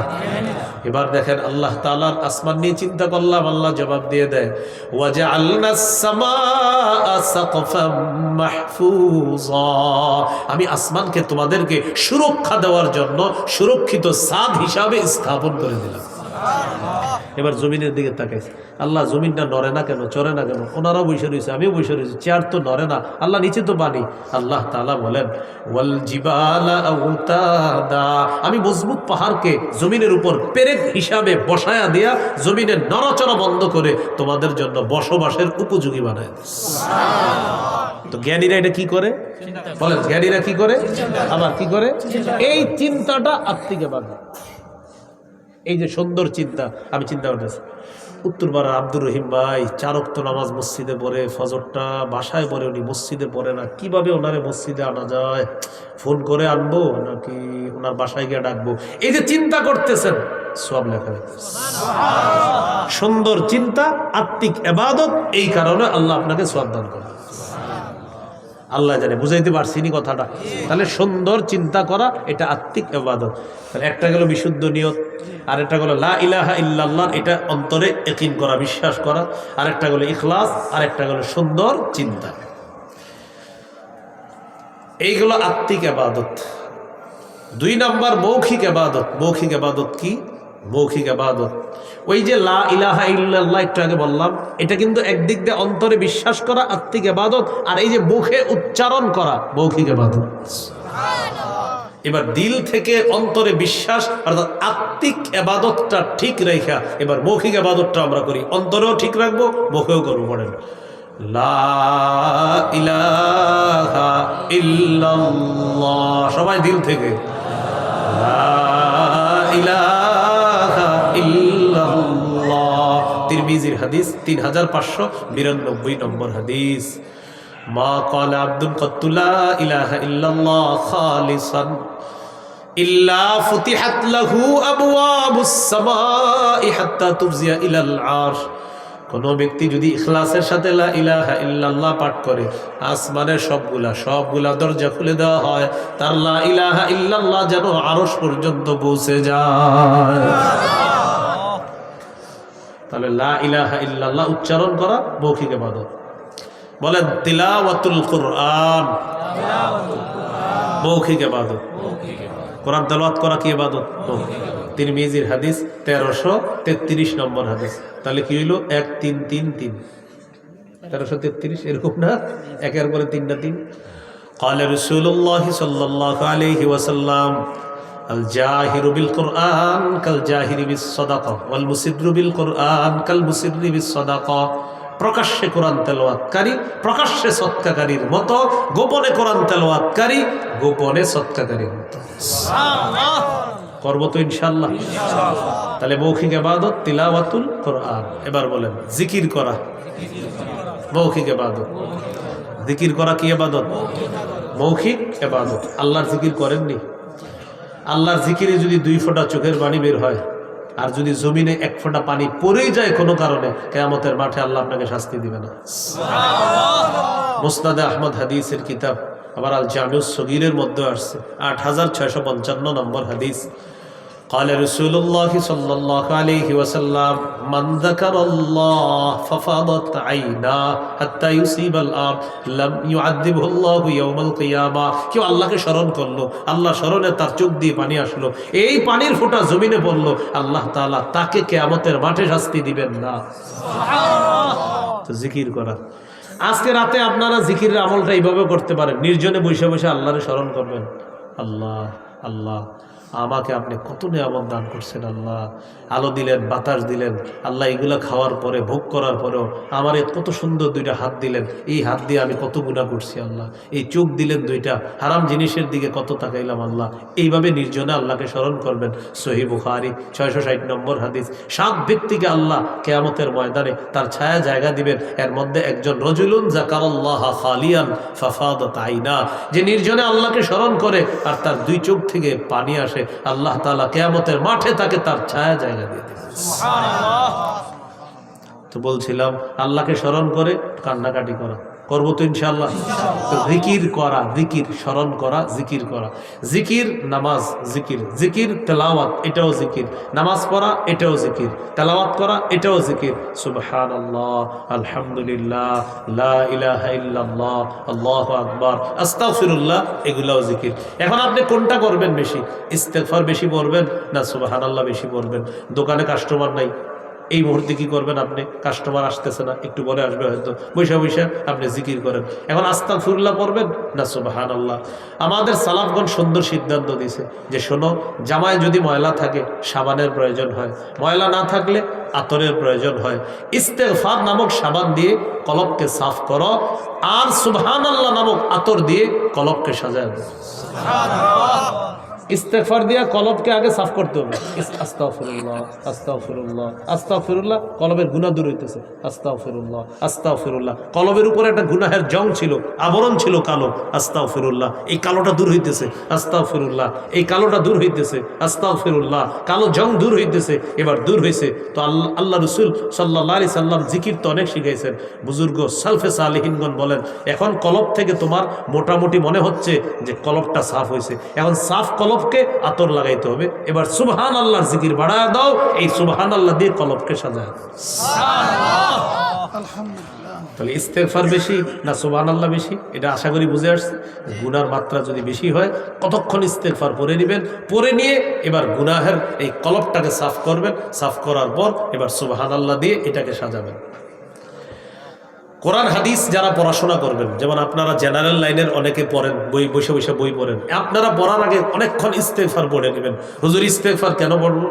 এবার দেখেন আল্লাহ তাআলার আসমান নিয়ে চিন্তা করলাম, আল্লাহ জবাব দিয়ে দেয়, ওয়াজআলনাস সামাআ সাকফাম মাহফুজা, আমি আসমানকে তোমাদেরকে সুরক্ষা দেওয়ার জন্য সুরক্ষিত ছাদ হিসাবে স্থাপন করে দিলাম। এবার জমিনের দিকে তাকাইছে, আল্লাহ জমিনটা নড়ে না কেন, চড়ে না কেন? ওনারাও বসে রয়েছে, আমিও বসে রয়েছি, চেয়ার তো নড়ে না, আল্লাহ নিচে তো বানি। আল্লাহ তাআলা বলেন, ওয়াল জিবালা আওতাদা, আমি মজবুত পাহাড়কে জমিনের উপর পেরেক হিসাবে বসায়া দিয়া জমিনের নড়াচড়া বন্ধ করে তোমাদের জন্য বসবাসের উপযোগী বানায়। তো জ্ঞানীরা এটা কি করে? বলেন জ্ঞানীরা কি করে? আবার কি করে? এই চিন্তাটা আত্মিকে বাঁধে। এই যে সুন্দর চিন্তা, আমি চিন্তা করতেছি উত্তরপাড়ার আব্দুর রহিম ভাই 4 ওয়াক্ত নামাজ মসজিদে পড়ে, ফজরটা বাসায় পড়ে, উনি মসজিদে পড়ে না, কিভাবে ওনারে মসজিদে আনা যায়? ফোন করে আনবো নাকি ওনার বাসায় গিয়ে ডাকবো? এই যে চিন্তা করতেছেন, সওয়াব লেখা হইতেছে। সুন্দর চিন্তা আত্মিক ইবাদত, এই কারণে আল্লাহ আপনাকে সওয়াব দান করে। আল্লাহ জানে, বুঝাইতে পারছি নি কথাটা? তাহলে সুন্দর চিন্তা করা এটা আত্মিক ইবাদত। তাহলে একটা গেল বিশুদ্ধ নিয়ত, আরেকটা গেল লা ইলাহা ইল্লাল্লাহ, এটা অন্তরে ইয়াকিন করা, বিশ্বাস করা, আরেকটা গেল ইখলাস, আরেকটা গেল সুন্দর চিন্তা। এইগুলো আত্মিক ইবাদত। 2 নাম্বার মৌখিক ইবাদত। মৌখিক ইবাদত কি? মৌখিক ইবাদত ওই যে লা ইলাহা ইল্লাল্লাহ একটু আগে বললাম, এটা কিন্তু একদিক দিয়ে অন্তরে বিশ্বাস করা আত্মিক ইবাদত, আর এই যে মুখে উচ্চারণ করা মৌখিক ইবাদত। এবার দিল থেকে অন্তরে বিশ্বাস অর্থাৎ আত্মিক ইবাদতটা ঠিক রেখা এবার মৌখিক ইবাদতটা আমরা করি, অন্তরেও ঠিক রাখবো, মুখেও করবো। পড়েন লা ইলাহা ইল্লাল্লাহ, সবাই দিল থেকে লা ইলাহা ইল্লাল্লাহ। তিরমিজির হাদিস 3592 নম্বর হাদিস। মা ক্বালা আব্দুন ক্বাত্তু লা ইলাহা ইল্লাল্লাহ খালিসান ইল্লা ফুতিহাত লাহু আবওয়াবুস সামাই হাত্তা তুফজিয়া ইলাল আরশ। কোন ব্যক্তি যদি ইখলাসের সাথে লা ইলাহা ইল্লাল্লাহ পাঠ করে, আসমানের সবগুলা দরজা খুলে দেওয়া হয়, তার লা ইলাহা ইল্লাল্লাহ যেন আরশ পর্যন্ত পৌঁছে যায়। তাহলে লা ইলাহা ইল্লাল্লাহ উচ্চারণ করা মৌখিক ইবাদত। বলেন তিলাওয়াতুল কুরআন মৌখিক ইবাদত। কোরআন তেলাওয়াত করা কি ইবাদত? তিরমিজির হাদিস 1333 নম্বর হাদিস। তাহলে কি হইল? 1 3 3 3 1333, এরকম না? একের পরে 3টা 3। قال رسول الله صلى الله عليه وسلم الجاهر بالقرآن كالجاهر بالصدقة والمسر بالقرآن كالمسر بالصدقة। প্রকাশ্যে কোরআন তেলাওয়াতকারী প্রকাশ্যে সদকাকারীর মতো, গোপনে কোরআন তেলাওয়াতকারী গোপনে সদকাকারীর মতো। করবো তো ইনশাআল্লাহ। তাহলে মৌখিক ইবাদত তিলাওয়াতুল কোরআন। এবার বলেন জিকির করা মৌখিক ইবাদত। জিকির করা কি ইবাদত? মৌখিক ইবাদত। আল্লাহর জিকির করেননি? আল্লাহর জিকিরে যদি 2 ফোঁটা চোখের পানি বের হয়, আর যদি জমিনে 1 ফোঁটা পানি পড়েই যায় কোনো কারণে, কিয়ামতের মাঠে আল্লাহ আপনাকে শাস্তি দিবে না। মুসনাদে আহমদ হাদিসের কিতাব, আবার আল জামিউস সগীরের মধ্যে আসছে 8655 নম্বর হাদিস। قال رسول الله صلى الله عليه وسلم من ذكر الله ففاضت عيناه حتى يصيب الارض لم يعذبه الله يوم القيامه। কেউ আল্লাহকে স্মরণ করলো, আল্লাহ স্মরণে তার চোখ দিয়ে পানি আসলো, এই পানির ফোঁটা জমিনে পড়লো, আল্লাহ তাআলা তাকে কিয়ামতের মাঠে শাস্তি দিবেন না। সুবহানাল্লাহ। তো জিকির করা। আজকে রাতে আপনারা জিকিরের আমলটা এইভাবে করতে পারেন, নির্জনে বসে বসে আল্লাহরে স্মরণ করবেন। আল্লাহ আল্লাহ, আমাকে আপনি কত নিয়ামত দান করছেন আল্লাহ। আলো দিলেন, বাতাস দিলেন আল্লাহ, এগুলো খাওয়ার পরে ভোগ করার পরেও আমার কত সুন্দর 2টা হাত দিলেন, এই হাত দিয়ে আমি কত গুনাহ করছি আল্লাহ। এই চোখ দিলেন 2টা, হারাম জিনিসের দিকে কত তাকাইলাম আল্লাহ। এইভাবে নির্জনে আল্লাহকে স্মরণ করবেন। সহিহ বুখারী 660 নম্বর হাদিস। 7 ব্যক্তিকে আল্লাহ কিয়ামতের ময়দানে তার ছায়া জায়গা দিবেন। এর মধ্যে একজন রজুলুন যাকারাল্লাহ খালিয়ান ফাফাদাত আইনা, যে নির্জনে আল্লাহকে স্মরণ করে আর তার 2 চোখ থেকে পানি আসে, আল্লাহ তাআলা কিয়ামতের মাঠে তাকে তার ছায়া জায়গা দিয়ে দিবেন। সুবহানাল্লাহ। তো বলছিলাম আল্লাহকে স্মরণ করে কান্নাকাটি করা, করবো তো ইনশাআল্লাহ। জিকির করা, জিকির স্মরণ করা, জিকির করা। জিকির নামাজ, জিকির জিকির তেলাওয়াত, এটাও জিকির। নামাজ পড়া এটাও জিকির, তেলাওয়াত করা এটাও জিকির। সুবহানাল্লাহ, আলহামদুলিল্লাহ, লা ইলাহা ইল্লাল্লাহ, আল্লাহু আকবার, আস্তাগফিরুল্লাহ, এগুলাও জিকির। এখন আপনি কোনটা করবেন বেশি? ইস্তেগফার বেশি পড়বেন না সুবহানাল্লাহ বেশি পড়বেন? দোকানে কাস্টমার নাই, এই মুহূর্তে কি করবেন আপনি? কাস্টমার আসতেছে না, একটু পরে আসবে হয়তো, বৈশা বৈশা আপনি জিকির করেন। এখন আস্তাগফিরুল্লাহ পড়বেন না সুবহানাল্লাহ? আমাদের সালাফগণ সুন্দর সিদ্ধান্ত দিয়েছে যে শোনো, জামায় যদি ময়লা থাকে সাবানের প্রয়োজন হয়, ময়লা না থাকলে আতরের প্রয়োজন হয়। ইস্তেগফার নামক সাবান দিয়ে কলবকে সাফ করো, আর সুবহানাল্লাহ নামক আতর দিয়ে কলবকে সাজায় দাও। সুবহানাল্লাহ। ইস্তেগফার দিয়া কলবকে আগে সাফ করতে হবে। আস্তাগফিরুল্লাহ, আস্তাগফিরুল্লাহ, আস্তাগফিরুল্লাহ, কলবের গুনাহ দূর হইতেছে। আস্তাগফিরুল্লাহ, আস্তাগফিরুল্লাহ, কলবের উপরে একটা গুনাহের জং ছিল, আবরণ ছিল কালো। আস্তাগফিরুল্লাহ, এই কালোটা দূর হইতেছে। আস্তাগফিরুল্লাহ, এই কালোটা দূর হইতেছে। আস্তাগফিরুল্লাহ, কালো জং দূর হইতেছে, এবার দূর হইছে। তো আল্লাহ রাসূল সাল্লাল্লাহু আলাইহি সাল্লাম জিকির তো অনেক শিখাইছেন। বুজুর্গ সালফে সালেহিনগণ বলেন, এখন কলব থেকে তোমার মোটামুটি মনে হচ্ছে যে কলবটা সাফ হয়েছে, এখন সাফ কলবকে আতর লাগাইতে হবে। এবার সুবহানাল্লাহর জিকির বাড়ায় দাও, এই সুবহানাল্লাহ দিয়ে কলবকে সাজায় দাও। সুবহানাল্লাহ, আলহামদুলিল্লাহ। তাহলে ইস্তেগফার বেশি না সুবহানাল্লাহ বেশি? এটা আশা করি বুঝে আসছে। গুনার মাত্রা যদি বেশি হয়, কতক্ষণ ইস্তেগফার পড়ে নেবেন, পড়ে নিয়ে এবার গুনাহের এই কলবটাকে সাফ করবেন। সাফ করার পর এবার সুবহানাল্লাহ দিয়ে এটাকে সাজাবেন। কোরআন হাদিস যারা পড়াশোনা করবেন, যেমন আপনারা জেনারেল লাইনের অনেকে পড়েন, বই বসে বসে বই পড়েন, আপনারা পড়ার আগে অনেকক্ষণ ইস্তেগফার পড়ে নেবেন। হুজুর ইস্তেগফার কেন পড়ব?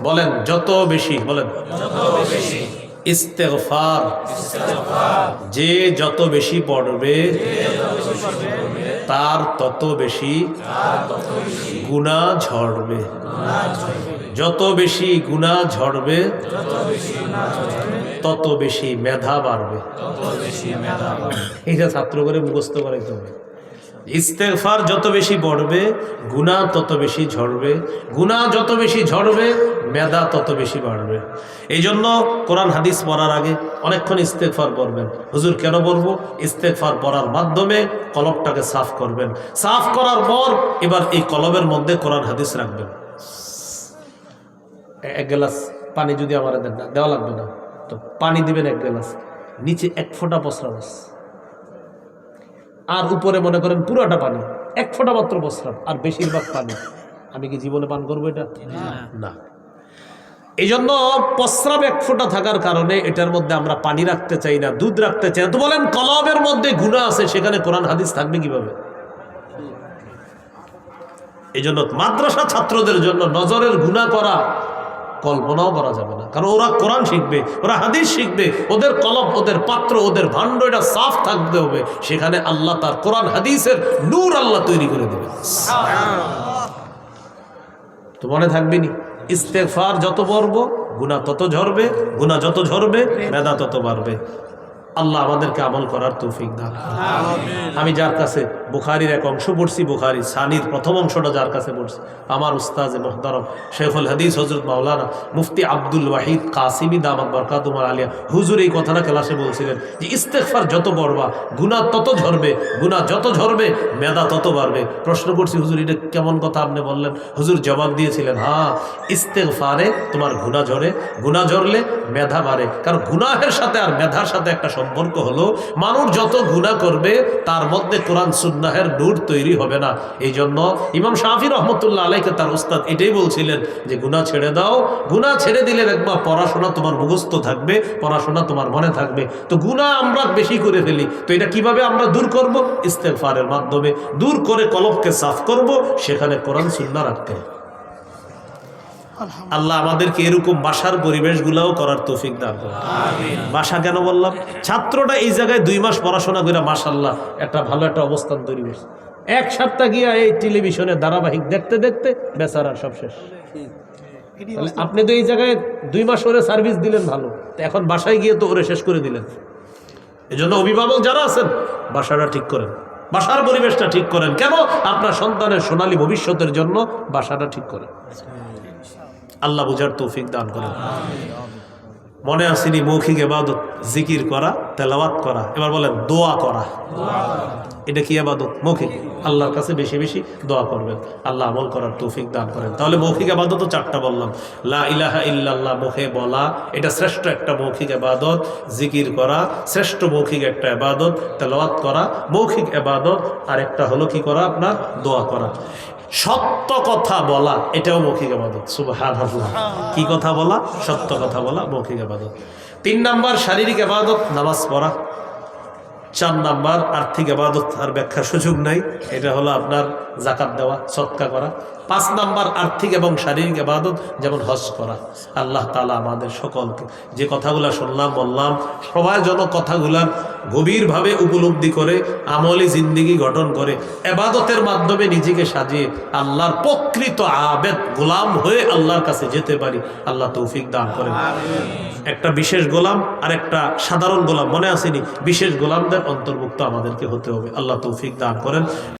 বলেন যত বেশি, বলেন যত বেশি ইস্তেগফার যে যত বেশি পড়বে তার তত বেশি গুনাহ ঝরবে। যত বেশি গুনাহ ঝরবে তত বেশি মেধা বাড়বে। এটা ছাত্র করে মুখস্থ করাইতে হবে। ইস্তেগফার যত বেশি পড়বে গুনাহ তত বেশি ঝরবে, গুনাহ যত বেশি ঝরবে মেধা তত বেশি বাড়বে। এই জন্য কোরআন হাদিস পড়ার আগে অনেকক্ষণ ইস্তেগফার পড়বেন। হুজুর কেন পড়বো? ইস্তেগফার পড়ার মাধ্যমে কলবটাকে সাফ করবেন। সাফ করার পর এবার এই কলবের মধ্যে কোরআন হাদিস রাখবেন। 1 গ্লাস পানি যদি আমার দেন, না দেওয়া লাগবে না, তো পানি দিবেন 1 গ্লাস, নিচে 1 ফোঁটা প্রস্রাব, আর উপরে মনে করেন পুরোটা পানি, 1 ফোঁটা মাত্র প্রস্রাব, আর বেশিরভাগ পানি। আমি কি জীবনে পান করবো এটা? না। এই জন্য প্রস্রাব 1 ফোঁটা থাকার কারণে এটার মধ্যে আমরা পানি রাখতে চাই না, দুধ রাখতে চাই না। তো বলেন কলবের মধ্যে গুনাহ আছে, সেখানে কোরআন হাদিস থাকবে কিভাবে? এই জন্য মাদ্রাসা ছাত্রদের জন্য নজরের গুনাহ করা কল্পনাও করা যাবে না, কারণ ওরা কোরআন শিখবে, ওরা হাদিস শিখবে, ওদের কলব, ওদের পাত্র, ওদের ভাণ্ড এটা সাফ থাকতে হবে। সেখানে আল্লাহ তার কোরআন হাদিসের নূর আল্লাহ তৈরি করে দেবে। তো মনে থাকবে নি, ইস্তেগফার যত পড়ব গুনাহ তত ঝরবে, গুনাহ যত ঝরবে মেধা তত বাড়বে। আল্লাহ আমাদেরকে আমল করার তৌফিক দান। আমি যার কাছে বুখারীর এক অংশ পড়ছি, বুখারী সানির প্রথম অংশটা যার কাছে পড়ছি, আমার উস্তাজে মুহতারম শেখুল হাদিস হযরত মাওলানা মুফতি আব্দুল ওয়াহিদ কাসিমি দামাত বরকাতুহুল আলিয়া হুজুর এই কথাটা ক্লাসে বলছিলেন যে ইস্তেগফার যত পড়বা গুনাহ তত ঝরবে, গুনাহ যত ঝরবে মেধা তত বাড়বে। প্রশ্ন করছি, হুজুর এটা কেমন কথা আপনি বললেন? হুজুর জবাব দিয়েছিলেন, হ্যাঁ, ইস্তেগফারে তোমার গুনাহ ঝরে, গুনাহ ঝরলে মেধা বাড়ে। কারণ গুনাহের সাথে আর মেধার সাথে একটা সম্পর্ক হলো, মানুষ যত গুনাহ করবে তার মধ্যে কোরআন সুন্নাহের নূর তৈরি হবে না। এই জন্য ইমাম শাফি রহমতুল্লাহ আলাইকে তার উস্তাদ এটাই বলছিলেন যে গুনাহ ছেড়ে দাও, গুনাহ ছেড়ে দিলে দেখবা পড়াশোনা তোমার মুখস্থ থাকবে, পড়াশোনা তোমার মনে থাকবে। তো গুনাহ আমরা বেশি করে ফেলি, তো এটা কিভাবে আমরা দূর করব? ইস্তেগফারের মাধ্যমে দূর করে কলবকে সাফ করব, সেখানে কোরআন সুন্নাহ রাখতে। আল্লাহ আমাদেরকে এরকম বাসার পরিবেশগুলোও করার তৌফিক দান করুন। বাসা কেন বললাম? ছাত্রটা এই জায়গায় 2 মাস পড়াশোনা করে মাশাআল্লাহ একটা ভালো একটা অবস্থান তৈরি করছে, 1 সপ্তাহ গিয়া এই টেলিভিশনে ধারাবাহিক দেখতে দেখতে বেচারার সব শেষ। আপনি তো এই জায়গায় 2 মাস ওরে সার্ভিস দিলেন ভালো, এখন বাসায় গিয়ে তো ওরে শেষ করে দিলেন। এই জন্য অভিভাবক যারা আছেন বাসাটা ঠিক করেন, বাসার পরিবেশটা ঠিক করেন। কেন? আপনার সন্তানের সোনালী ভবিষ্যতের জন্য বাসাটা ঠিক করেন। আল্লাহ বুঝার তৌফিক দান করেন। মনে আসেনি মৌখিক ইবাদত জিকির করা, তেলাওয়াত করা, এবার বলেন দোয়া করা। এটা কি ইবাদত? মৌখিক। আল্লাহর কাছে বেশি বেশি দোয়া করবেন, আল্লাহ আমল করার তৌফিক দান করেন। তাহলে মৌখিক ইবাদত তো 4টা বললাম। লা ইলাহা ইল্লাল্লাহ মুখে বলা, এটা শ্রেষ্ঠ একটা মৌখিক ইবাদত। জিকির করা শ্রেষ্ঠ মৌখিক একটা ইবাদত। তেলাওয়াত করা মৌখিক ইবাদত। আর একটা হলো কি করা? আপনার দোয়া করা। সত্য কথা বলা এটাও মৌখিক ইবাদত। সুবহানাল্লাহ। কি কথা বলা? সত্য কথা বলা মৌখিক ইবাদত। 3 নাম্বার শারীরিক ইবাদত নামাজ পড়া। 4 নাম্বার আর্থিক ইবাদত, আর ব্যাখ্যার সুযোগ নাই, এটা হলো আপনার যাকাত দেওয়া, সদকা করা। 5 নাম্বার আর্থিক এবং শারীরিক ইবাদত, যেমন হজ করা। আল্লাহ তাআলা আমাদের সকলকে যে কথাগুলো শুনলাম বললাম, সবাই যেন কথাগুলার গভীরভাবে উপলব্ধি করে আমলি জিন্দেগি গঠন করে ইবাদতের মাধ্যমে নিজেকে সাজিয়ে আল্লাহর প্রকৃত আবেদ গোলাম হয়ে আল্লাহর কাছে যেতে পারি। আল্লাহ তৌফিক দান করেন। একটা বিশেষ গোলাম আর একটা সাধারণ গোলাম, মনে আসেনি? বিশেষ গোলামদের অন্তর্ভুক্ত আমাদেরকে হতে হবে। আল্লাহ তৌফিক দান করেন।